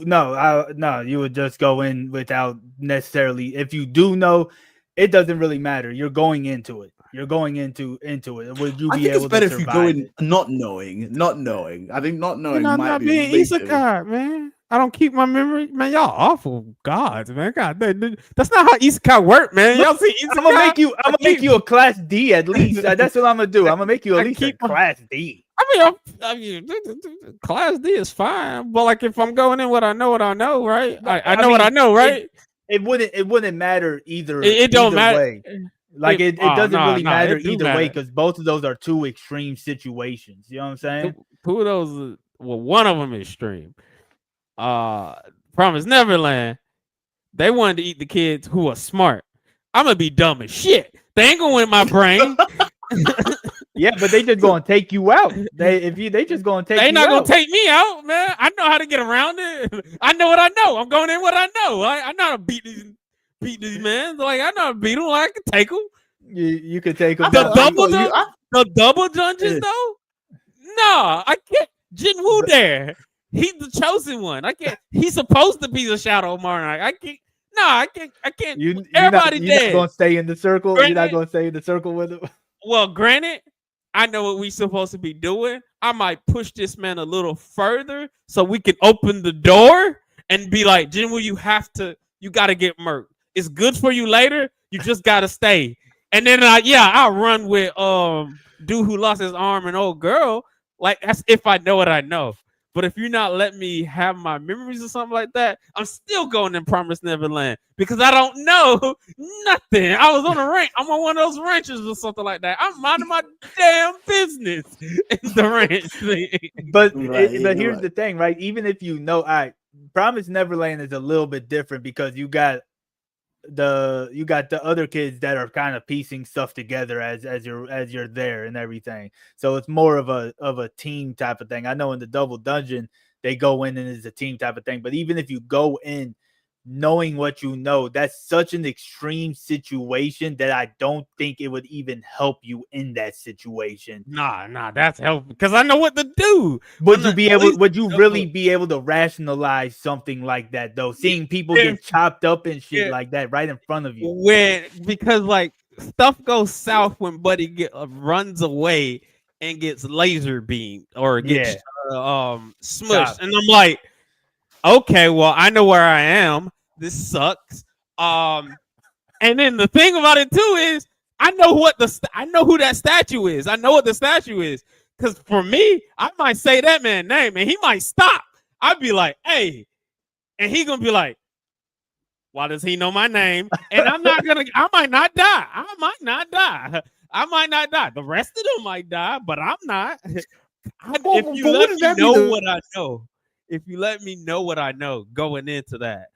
would just go in without necessarily. If you do know, it doesn't really matter. You're going into it. You're going into it. Would you be able to survive? I think it's better if you go in not knowing. I think not knowing might be being isekai, man. I don't keep my memory, man. Y'all awful gods, man. God, that's not how isekai work, man. Y'all see isekai? I'm gonna make you a class D at least. That's what I'm gonna do. I'm gonna make you at least a class D. I mean, class D is fine, but like if I'm going in what I know, right? I know what I know, right? It wouldn't matter either. It don't matter. Way. Like it doesn't really matter either way because both of those are two extreme situations. You know what I'm saying? Two of those. Well, one of them is extreme. Promised Neverland. They wanted to eat the kids who are smart. I'm gonna be dumb as shit. They ain't gonna win my brain. Yeah, but they just gonna take you out. They just gonna take. They not gonna take me out, man. I know how to get around it. I know what I know. I'm going in what I know. I know how to beat these men. Like I know how to beat them. I can take them. You could take them. The double dungeons though. No, I can't. Jinwoo there. He's the chosen one. I can't. He's supposed to be the Shadow Monarch. I can't. No, I can't. Everybody dead. You're not gonna stay in the circle. Granted, you're not gonna stay in the circle with him. Well, granted, I know what we're supposed to be doing. I might push this man a little further so we can open the door and be like, Jinwoo, you got to get murked. It's good for you later. You just got to stay. And then I'll run with dude who lost his arm and old girl. Like that's if I know what I know. But if you're not letting me have my memories or something like that, I'm still going in Promised Neverland because I don't know nothing. I was on a ranch. I'm on one of those ranches or something like that. I'm minding my damn business in the ranch. But here's the thing, right? Even if you know, Promised Neverland is a little bit different because you got the other kids that are kind of piecing stuff together as you're there and everything. So it's more of a team type of thing. I know in the Double Dungeon they go in and it's a team type of thing. But even if you go in knowing what you know, that's such an extreme situation that I don't think it would even help you in that situation. Nah, that's helpful because I know what to do. Would you really be able to rationalize something like that though? Seeing people get chopped up and shit like that right in front of you. Because like stuff goes south when Buddy runs away and gets laser beamed or gets smushed, and I'm like, okay, well, I know where I am. This sucks. And then the thing about it too is I know who that statue is. I know what the statue is. Because for me, I might say that man's name and he might stop. I'd be like, hey. And he gonna be like, why does he know my name? And I might not die. I might not die. The rest of them might die, but I'm not. If you let me know what I know. If you let me know what I know going into that.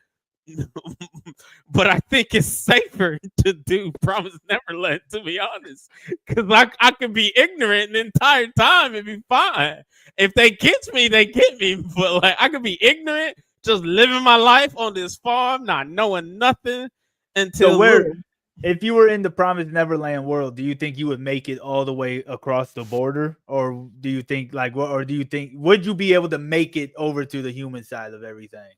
But I think it's safer to do Promised Neverland, to be honest. Because I could be ignorant the entire time and be fine. If they get me, they get me. But like I could be ignorant, just living my life on this farm, not knowing nothing until if you were in the Promised Neverland world, do you think you would make it all the way across the border? Or do you think would you be able to make it over to the human side of everything?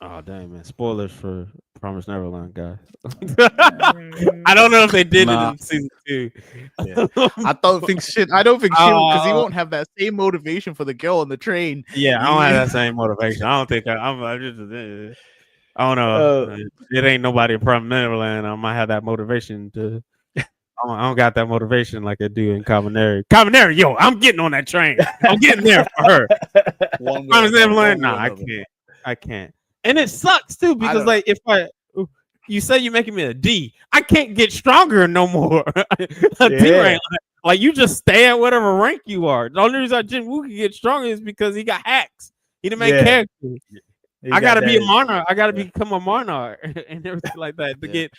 Oh dang, man! Spoilers for Promised Neverland, guys. I don't know if they did it in season 2. Yeah. I don't think shit. Because he won't have that same motivation for the girl on the train. Yeah, I don't have that same motivation. I don't think I don't know. It ain't nobody in Promised Neverland. I might have that motivation to. I don't got that motivation like I do in Kabaneri. Kabaneri, yo, I'm getting on that train. I'm getting there for her. Promised Neverland, I can't. And it sucks too because like if you say you're making me a D, I can't get stronger no more. D rank, like you just stay at whatever rank you are. The only reason Jinwoo can get stronger is because he got hacks. He didn't make characters. I gotta be a monarch. I gotta become a monarch and everything like that to get.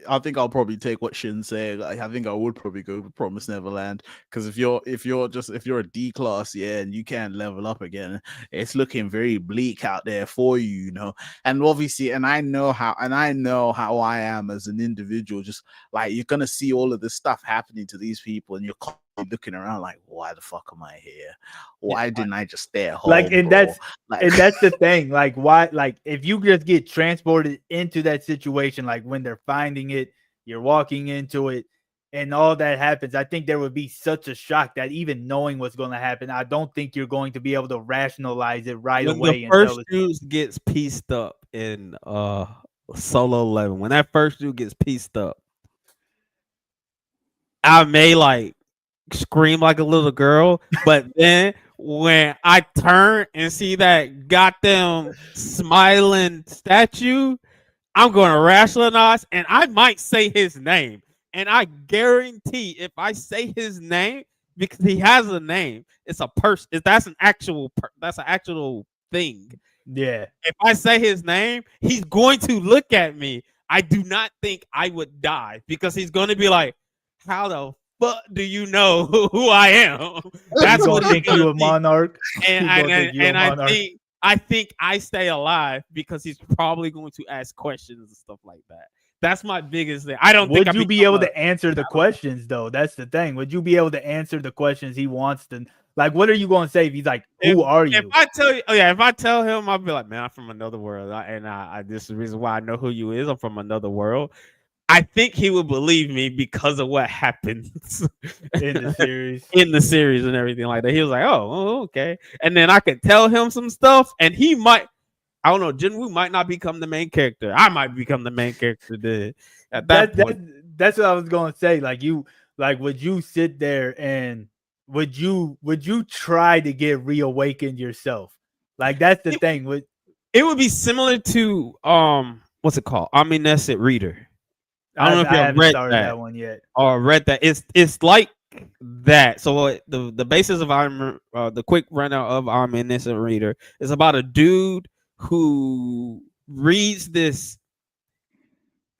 I think I'll probably take what Shin's saying. Like, I think I would probably go with Promised Neverland because if you're a D class, and you can't level up again, it's looking very bleak out there for you, you know. And obviously, and I know how I am as an individual. Just like you're gonna see all of this stuff happening to these people, and you're looking around like, why the fuck am I here? Why didn't I just stay at home? And that's the thing. Like, why? Like, if you just get transported into that situation, like when they're finding it, you're walking into it, and all that happens, I think there would be such a shock that even knowing what's going to happen, I don't think you're going to be able to rationalize it right away. The first dude gets pieced up in Solo 11. When that first dude gets pieced up, I may like scream like a little girl, but then when I turn and see that goddamn smiling statue, I'm going to rationalize and I might say his name. And I guarantee if I say his name, because he has a name, it's a person. That's an actual thing. Yeah. If I say his name, he's going to look at me. I do not think I would die because he's going to be like, how the fuck do you know who I am? That's what think you a monarch. And I think I stay alive because he's probably going to ask questions and stuff like that. That's my biggest thing. I don't think would you be able to answer the questions though? That's the thing. Would you be able to answer the questions he wants to? Like, what are you going to say if he's like, "Who are you?" If I tell him, I'll be like, "Man, I'm from another world, and this is the reason why I know who you is. I'm from another world." I think he would believe me because of what happens in the series and everything like that. He was like, "Oh, okay," and then I could tell him some stuff, and he might. I don't know. Jinwoo might not become the main character. I might become the main character then. At that point, that's what I was going to say. Would you sit there and would you try to get reawakened yourself? Like, that's the thing. It would be similar to what's it called? Omniscient Reader. I don't know if you have read that one yet. Or read that. It's like that. So the basis of the quick rundown of Omniscient Reader is about a dude who reads this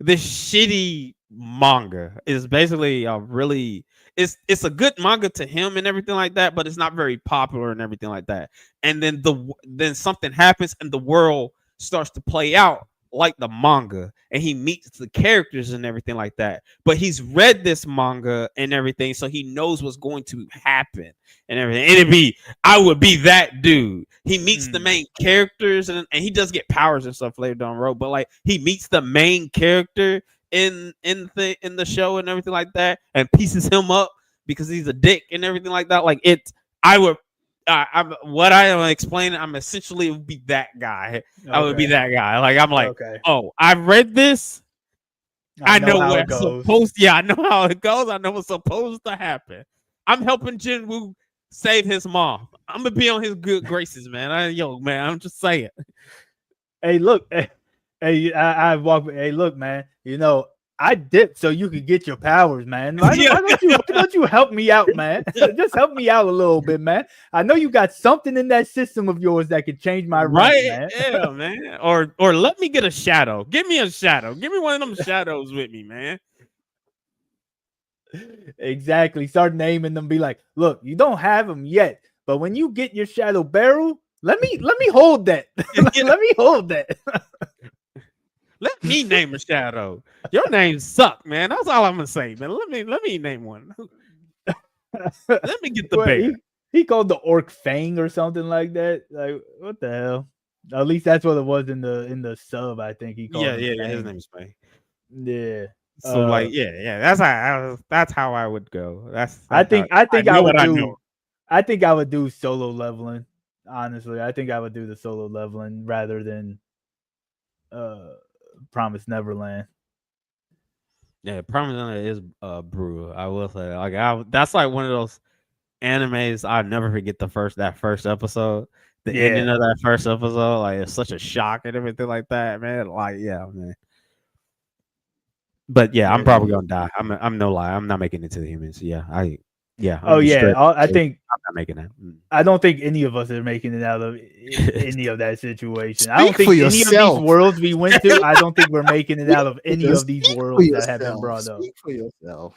shitty manga. It's basically it's a good manga to him and everything like that, but it's not very popular and everything like that. And then something happens and the world starts to play out like the manga, and he meets the characters and everything like that. But he's read this manga and everything, so he knows what's going to happen and everything. And I would be that dude. He meets the main characters, and he does get powers and stuff later down the road. But like, he meets the main character in the show and everything like that, and pieces him up because he's a dick and everything like that. Like, what I am explaining, I'm essentially would be that guy. Okay. I would be that guy. Like, I'm like, oh, I've read this. I know what's supposed. Yeah, I know how it goes. I know what's supposed to happen. I'm helping Jinwoo save his mom. I'm gonna be on his good graces, man. I'm just saying. Hey, look, I walk. Hey, look, man. You know, I dipped so you could get your powers, man. Why don't you help me out, man? Just help me out a little bit, man. I know you got something in that system of yours that could change my rank, man. Yeah, man. Or let me get a shadow. Give me a shadow. Give me one of them shadows with me, man. Exactly. Start naming them. Be like, look, you don't have them yet, but when you get your shadow barrel, let me hold that. Let me hold that. Let me name a shadow. Your names suck, man. That's all I'm gonna say, man. Let me name one. Let me get the bear. He called the orc Fang or something like that. Like, what the hell? At least that's what it was in the sub. I think he called. Yeah. His name's Fang. Yeah. So that's how I would go. I think I would do solo leveling. Honestly, I think I would do the solo leveling rather than Promised Neverland. Yeah, Promised Neverland is brutal. I will say that. Like, that's like one of those animes I'll never forget. That first episode, the ending of that first episode, like, it's such a shock and everything like that, man. Like, yeah, man. But yeah, I'm probably gonna die. I'm no lie. I'm not making it to the humans. Yeah, I think I'm not making that. I don't think any of us are making it out of any of that situation. I don't think any of these worlds we went to, I don't think we're making it out of any of these worlds that have been brought up. Speak for yourself.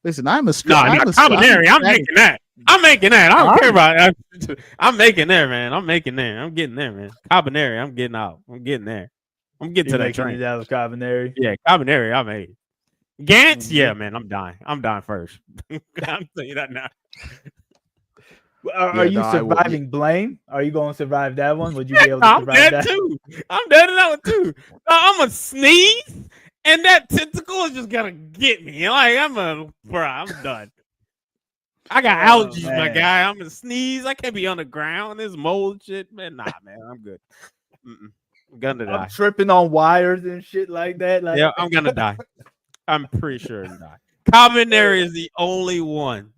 Listen, I'm a Combinary. I'm making that. I don't care about it. I'm making there, man. I'm making there. I'm getting there, man. Combinary. I'm getting out. I'm getting there. I'm getting to that train. Out of Combinary. Yeah, Combinary. I made Gantz. Yeah, man. I'm dying. I'm dying first. I'm telling you that now. Are you surviving Blame? Are you going to survive that one? Would you be able to survive that? Too. I'm dead in that one too. I'm a sneeze, and that tentacle is just gonna get me. Like, I'm done. I got allergies, my guy. I'm a sneeze. I can't be on the ground. There's mold shit, man. Nah, man. I'm good. I'm gonna die. I'm tripping on wires and shit like that. Like, yeah, I'm gonna die. I'm pretty sure I'm die. Combinary is the only one.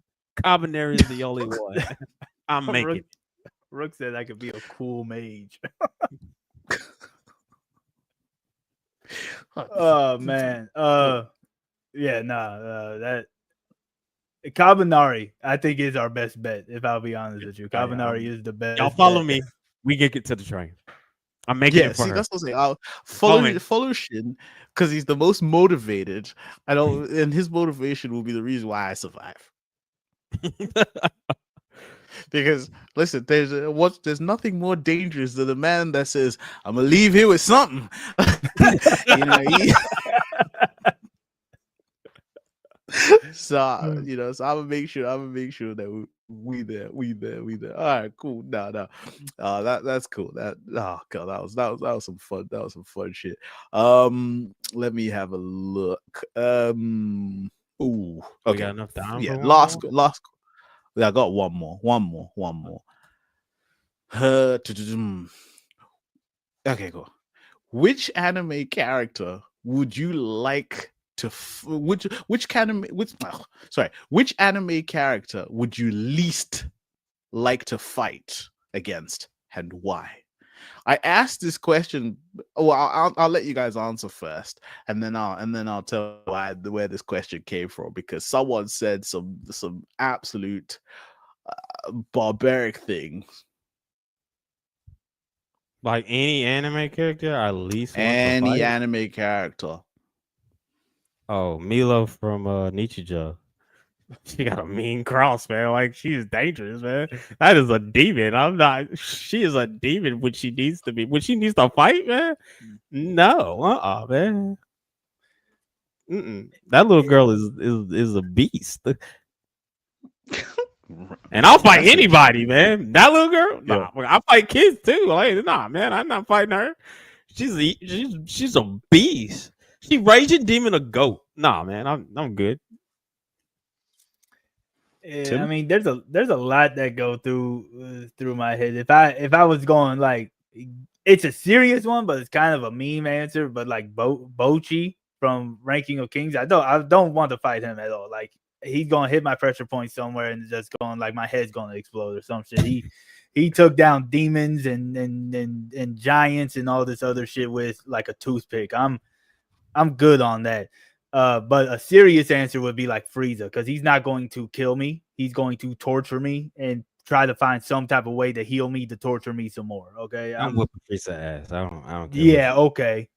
Combinary is the only one. I'm making. Rook said I could be a cool mage. Oh man. That Kabanari, I think, is our best bet, if I'll be honest with you. Kabanari is the best. Y'all follow me. We get to the train. I'm making it for her. That's what I'm saying. I'll follow Shin because he's the most motivated. And his motivation will be the reason why I survive. Because listen, there's nothing more dangerous than a man that says, "I'm gonna leave here with something." So I'm gonna make sure that we there. All right, cool. No. That's cool. That was some fun. That was some fun shit. Let me have a look. Ooh, okay. We got enough time. Yeah, last. I got one more. Okay, cool. Which anime character would you like to which anime character would you least like to fight against, and why? I asked this question. Well, I'll let you guys answer first, and then I'll tell where this question came from, because someone said some absolute barbaric things. Like any anime character, I least want Any to fight. anime character. Oh, Milo from Nichijou. She got a mean cross, man. Like, she's dangerous, man. That is a demon. I'm not. She is a demon when she needs to be. When she needs to fight, man. No, man. That little girl is a beast. And I'll fight anybody, man. That little girl, nah. I fight kids too. Like, nah, man, I'm not fighting her. She's a beast. She raging demon a goat. Nah, man, I'm good. Yeah, I mean, there's a lot that go through my head. If I was going like, it's a serious one, but it's kind of a meme answer. But like Bocchi from Ranking of Kings, I don't want to fight him at all. Like, he's gonna hit my pressure point somewhere and just going like my head's gonna explode or some shit. He took down demons and giants and all this other shit with like a toothpick. I'm good on that. But a serious answer would be like Frieza, because he's not going to kill me. He's going to torture me and try to find some type of way to heal me, to torture me some more. Okay, I'm whooping Frieza ass. I don't care. Yeah, okay.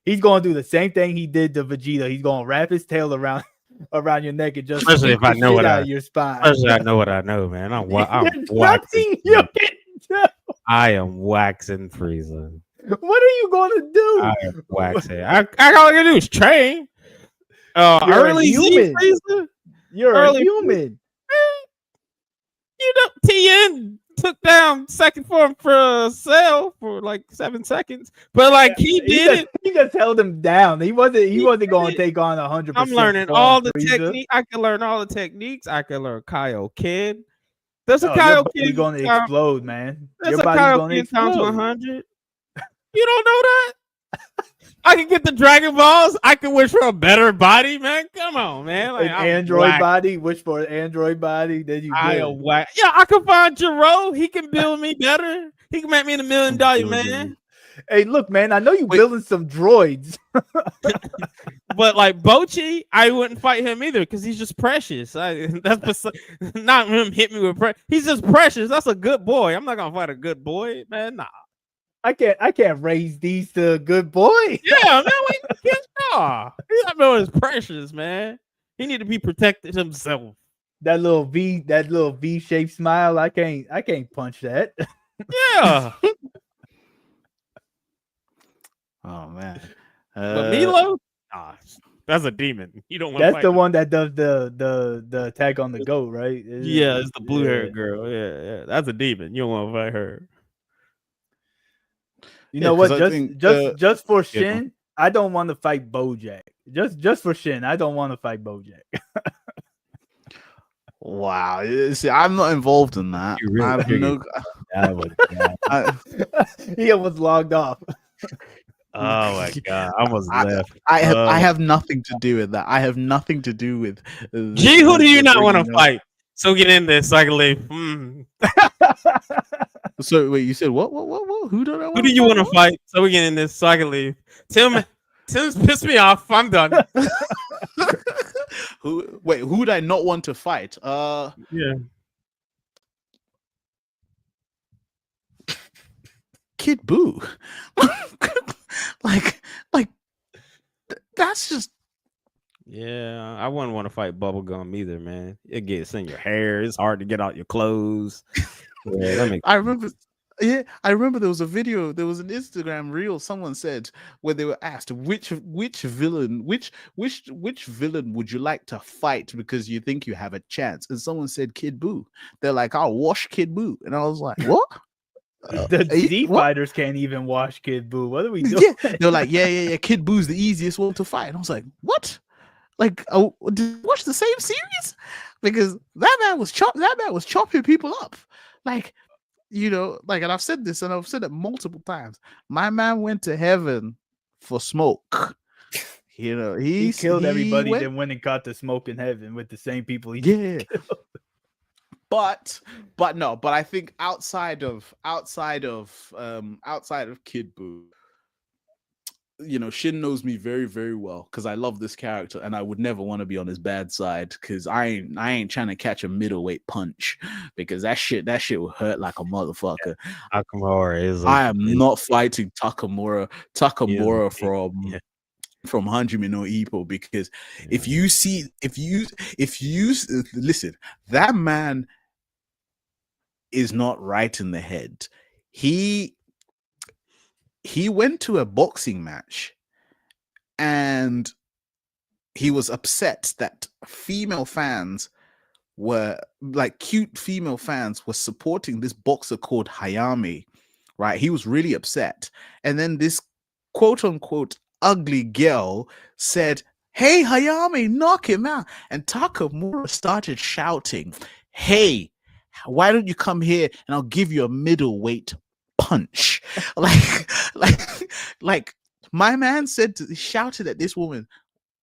He's going to do the same thing he did to Vegeta. He's going to wrap his tail around your neck and just especially if I know what I your spine. Especially I know what I know, man. I'm waxing. I am waxing Frieza. What are you going to do? I am waxing. All I gotta do is train. Early human. Frieza. You're a human. You know, TN took down second form for Cell for like 7 seconds, but like he just held him down. He wasn't going to take on 100%. I'm learning all the technique. I can learn all the techniques. I can learn Kaioken. There's a Kaioken going to explode, man. There's a Kaioken times 100. You don't know that? I can get the Dragon Balls. I can wish for a better body, man. Come on, man. Like, an android body. Wish for an android body. Then you Yeah, I can find Jiro. He can build me better. He can make me $1 million, man. Hey, look, man. I know you building some droids. But like Bocchi, I wouldn't fight him either because he's just precious. That's not him hit me with precious. He's just precious. That's a good boy. I'm not gonna fight a good boy, man. Nah. I can't raise these to a good boy. Yeah, man. That man is precious, man. He need to be protected himself. That little V-shaped smile. I can't punch that. Yeah. Oh man. But Milo, that's a demon. You don't want. That's the one that does the attack on the goat, right? Yeah, it's the blue haired girl. Yeah, that's a demon. You don't want to fight her. You know what? Just for Shin, I don't want to fight Bojack. Just for Shin, I don't want to fight Bojack. Wow. See, I'm not involved in that. He almost logged off. Oh my god! I almost left. I have nothing to do with that. I have nothing to do with. Gee, who do you not want to fight? So get in this so I can leave. So wait, you said what? Who do I want? Who do you want to fight? So we get in this so I can leave. Tim's pissed me off. I'm done. Who would I not want to fight? Yeah. Kid Buu. like that's just. Yeah, I wouldn't want to fight Bubblegum either, man. It gets in your hair. It's hard to get out your clothes. Yeah, I remember there was a video, there was an Instagram reel someone said where they were asked which villain would you like to fight because you think you have a chance, and someone said Kid Buu. They're like, I'll wash Kid Buu, and I was like, what? The Z fighters can't even wash Kid Buu. What are we doing? Yeah. They're like, yeah, Kid Boo's the easiest one to fight. And I was like, what? Like, did you watch the same series? Because that man was chopping people up. Like, you know, like, and I've said this and I've said it multiple times. My man went to heaven for smoke. You know, He killed he everybody, went, then went and caught the smoke in heaven with the same people he yeah. killed. But no, but I think outside of Kid Buu, you know, Shin knows me very, very well because I love this character and I would never want to be on his bad side because I ain't trying to catch a middleweight punch because that shit will hurt like a motherfucker. Nakamura is. I am not fighting Takamura from Hajime no Ippo because if you listen, that man is not right in the head. He went to a boxing match and he was upset that female fans were like cute female fans were supporting this boxer called Hayami, right? He was really upset. And then this quote unquote ugly girl said, "Hey, Hayami, knock him out." And Takamura started shouting, "Hey, why don't you come here and I'll give you a middleweight punch?" like my man shouted at this woman,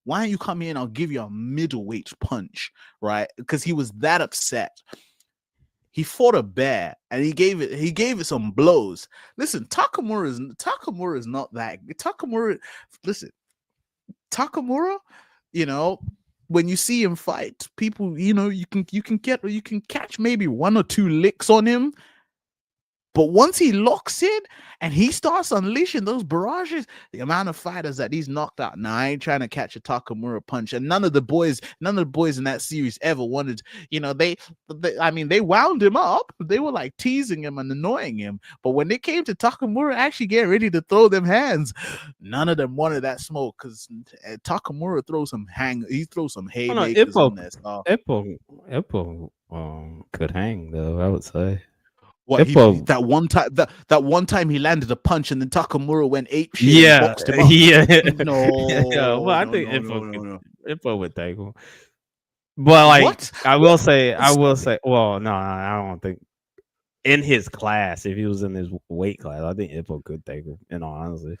"Why don't you come here and I'll give you a middleweight punch?" Right? Because he was that upset. He fought a bear and he gave it some blows. Listen, Takamura is not that. Listen, Takamura, you know, when you see him fight, people, you know, you can catch maybe 1 or 2 licks on him. But once he locks in and he starts unleashing those barrages, the amount of fighters that he's knocked out. Now, I ain't trying to catch a Takamura punch. And none of the boys in that series ever wanted, you know, they wound him up. They were like teasing him and annoying him. But when it came to Takamura actually getting ready to throw them hands, none of them wanted that smoke because Takamura throws some haymakers on there. So. Ippo could hang though, I would say. What that one time he landed a punch and then Takamura went ape shit and boxed him up. No, well, I think Ippo would tackle. But like, what? I will say. Well, no, I don't think in his class. If he was in his weight class, I think Ippo could tackle. In all honesty,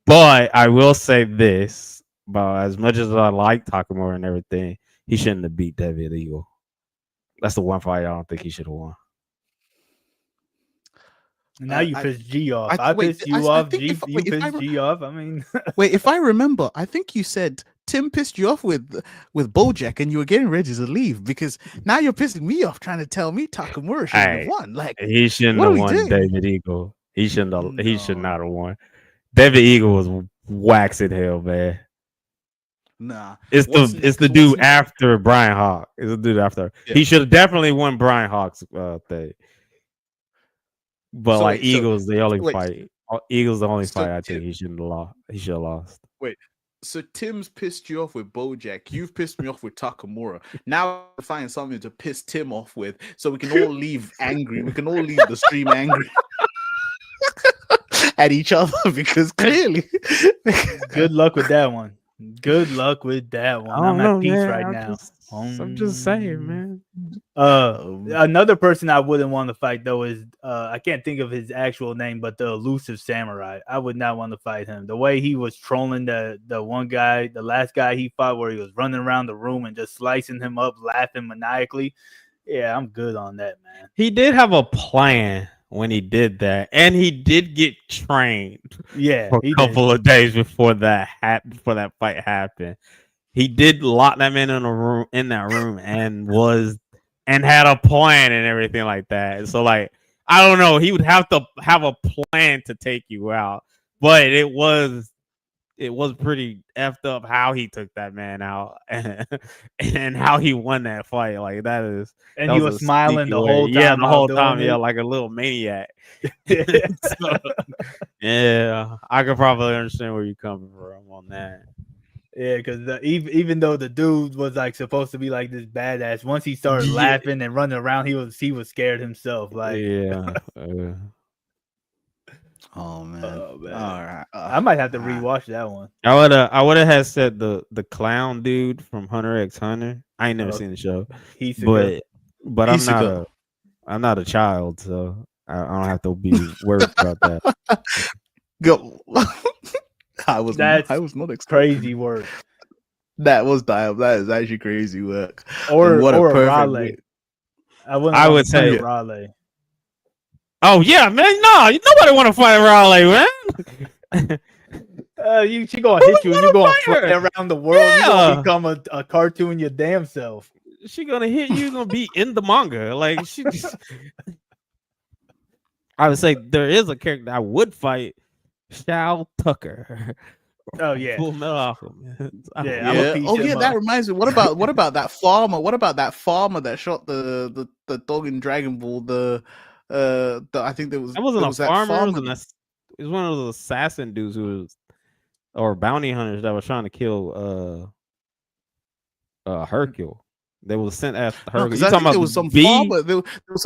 but I will say this: but as much as I like Takamura and everything, he shouldn't have beat David Eagle. That's the one fight I don't think he should have won. Now you pissed G off. I pissed you off. G off. I mean, wait. If I remember, I think you said Tim pissed you off with Bojack, and you were getting ready to leave because now you're pissing me off, trying to tell me Takamura shouldn't have won. Like he shouldn't have won. David Eagle. He shouldn't have. No. He should not have won. David Eagle was waxing hell, man. Nah, it's the dude after Brian Hawk. It's the dude after. Yeah. He should have definitely won Brian Hawk's thing. But so, like Eagles, the only fight. Eagles, the only fight I think he shouldn't have lost. He should have lost. Wait, so Tim's pissed you off with Bojack. You've pissed me off with Takamura. Now I find something to piss Tim off with, so we can all leave angry. We can all leave the stream angry at each other because clearly. Good luck with that one. Good luck with that one. I'm at peace right now. I'm just saying, man. Another person I wouldn't want to fight though is I can't think of his actual name, but the elusive samurai. I would not want to fight him. The way he was trolling the one guy, the last guy he fought, where he was running around the room and just slicing him up, laughing maniacally. Yeah, I'm good on that, man. He did have a plan when he did that, and he did get trained. Yeah, for a couple of days before that fight happened. He did lock that man in that room and had a plan and everything like that. So like, I don't know, he would have to have a plan to take you out, but it was pretty effed up how he took that man out and how he won that fight. Like that is, and he was smiling the whole time. Yeah, the whole time, yeah, like a little maniac. So, yeah, I could probably understand where you're coming from on that. Yeah, because even though the dude was like supposed to be like this badass, once he started laughing and running around, he was scared himself. Like yeah. Oh man. All right. I might have to rewatch that one. I would have said the clown dude from Hunter x Hunter. I ain't never seen the show. But I'm not I'm not a child, so I don't have to be worried about that. Go. I was That's not expecting crazy work. that was dial. That is actually crazy work. Or And what or a a perfect Raleigh. way. I wouldn't. I want would to fight say- a Raleigh. Oh yeah, man. No, nobody want to fight Raleigh, man. She gonna hit you and you gonna wanna fly fight her? around the world. You Yeah. gonna become a cartoon your damn self. She gonna hit you. Gonna be in the manga. Like she. Just... I would say there is a character I would fight. Shao Tucker. Oh yeah. Full Metal Alchemist. Yeah. I'ma Yeah. piece Oh him yeah, up. that reminds me. What about that farmer? What about that farmer that shot the dog in Dragon Ball? I think there was That wasn't there a was that farmer. It farmer. was one of those assassin dudes who was, or bounty hunters that was trying to kill Hercule. They was sent after No, Hercule. 'cause You I talking think there about was some B? farmer. There was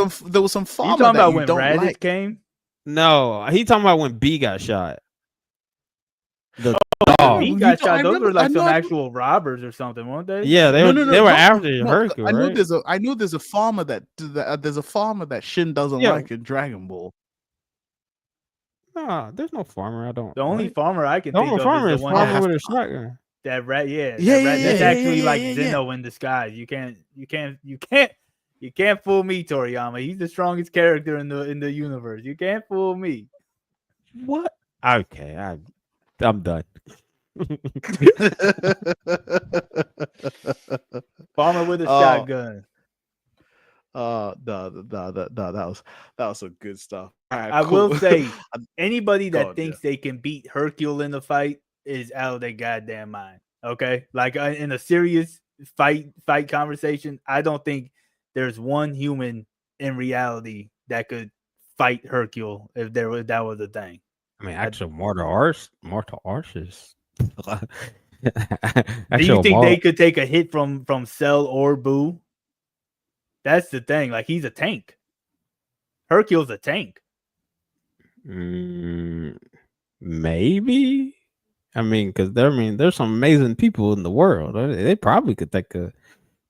some You farmer talking that about you when don't Raditz like. came? No, he talking about when B got shot. The Oh, dog. he you got don't- I shot. Those remember- were like I some know- actual robbers or something, weren't they? Yeah, they were No, after no, Hercule, I know right? there's a farmer there's a farmer that Shin doesn't Yeah. like in Dragon Ball. Nah, there's no farmer. I don't. The only right? farmer I can The think only of farmer is is the one farmer that, with a shotgun. that rat. Yeah, Yeah, that rat, that's yeah, actually yeah, like yeah, yeah. Zeno in disguise. You can't fool me, Toriyama. He's the strongest character in the universe. You can't fool me. What? Okay, I'm done. Farmer with a Oh. shotgun. No, that was some good stuff. All right, I cool. will say, anybody that God, thinks they can beat Hercule in the fight is out of their goddamn mind. Okay, like in a serious fight conversation, I don't think there's one human in reality that could fight Hercule if that was a thing. I mean, actual mortal arts is. Do you think they could take a hit from Cell or Boo? That's the thing. Like, he's a tank. Hercule's a tank. Maybe. I mean, because there's some amazing people in the world. They probably could take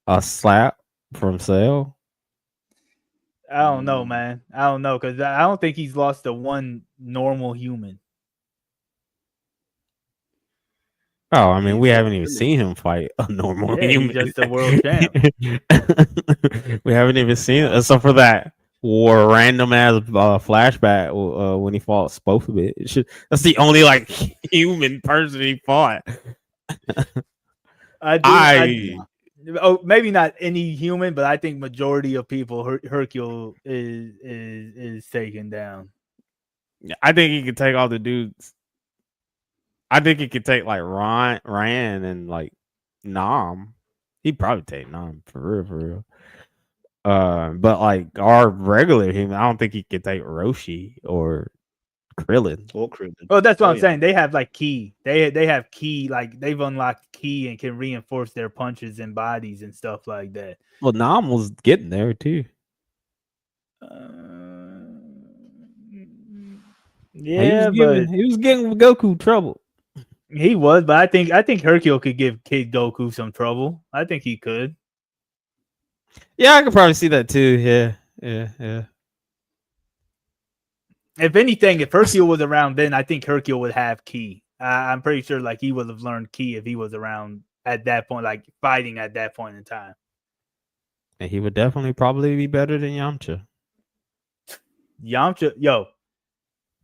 a slap from Cell. I don't know, man. I don't know, because I don't think he's lost to one normal human. Oh, I mean, we haven't even seen him fight a normal Yeah, human. he's just a world champ. We haven't even seen it, except for that random ass flashback when he fought Spopovich. That's the only like human person he fought. Oh, maybe not any human, but I think majority of people Hercule is taken down. I think he could take all the dudes. I think he could take like Ryan and like Nam. He'd probably take Nam for real. But like our regular human, I don't think he could take Roshi or Krillin. Oh, that's what I'm saying. They have like key. They have key, like they've unlocked key and can reinforce their punches and bodies and stuff like that. Well, Nam was getting there too. Yeah, he was getting Goku trouble. He was, but I think Hercule could give Kid Goku some trouble. I think he could. Yeah, I could probably see that too. Yeah. If anything, if Hercule was around then, I think Hercule would have Ki. I'm pretty sure like he would have learned Ki if he was around at that point, like fighting at that point in time. And he would definitely probably be better than Yamcha.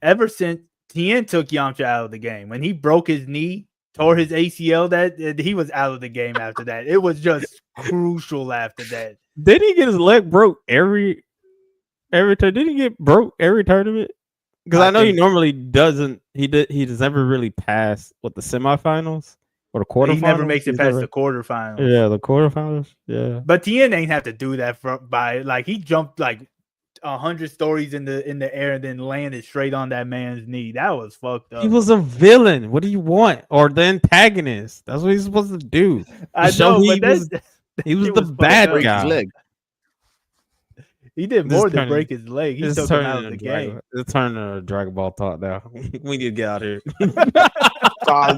Ever since Tien took Yamcha out of the game, when he broke his knee, tore his ACL, that he was out of the game after that. It was just crucial after that. Did he get his leg broke every time? Did he get broke every tournament? Because I know he normally doesn't. He does never really pass the semifinals or the quarterfinals. He never makes it past the quarterfinals. Yeah, the quarterfinals. Yeah, but Tien ain't have to do that by he jumped like 100 stories in the air and then landed straight on that man's knee. That was fucked up. He was a villain. What do you want? Or the antagonist? That's what he's supposed to do. I know, but he was the bad guy. Leg. He did more than break his leg. He took him out of the game. It's turning to Dragon Ball talk now. We need to get out here. No. I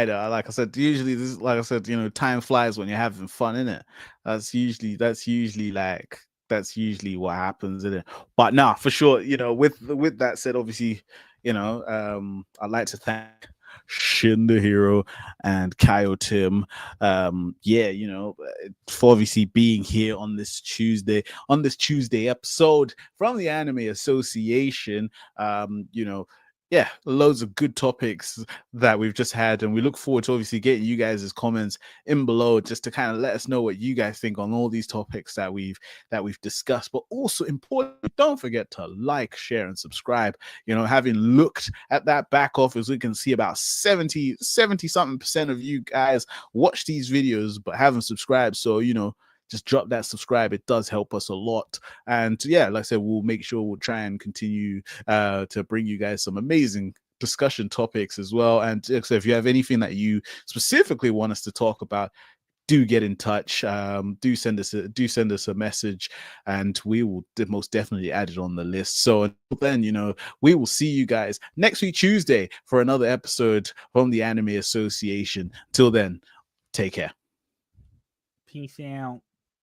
know. Like I said, usually this, like I said, time flies when you're having fun, innit? That's usually like that's usually what happens, isn't it? But nah, for sure, you know, with that said, obviously, you know, I'd like to thank Shin the Hero and Kyle Tim. Yeah, you know, for obviously being here on this Tuesday episode from the Anime Association. You know, yeah, loads of good topics that we've just had, and we look forward to obviously getting you guys' comments in below just to kind of let us know what you guys think on all these topics that we've discussed. But also importantly, don't forget to like, share, and subscribe. You know, having looked at that back office, we can see about 70 something percent of you guys watch these videos but haven't subscribed. So, you know, just drop that subscribe. It does help us a lot. And yeah, like I said, we'll make sure we'll try and continue to bring you guys some amazing discussion topics as well. And so if you have anything that you specifically want us to talk about, do get in touch. Do send us a message, and we will most definitely add it on the list. So until then, you know, we will see you guys next week Tuesday for another episode from the Anime Association. Till then, take care. Peace out.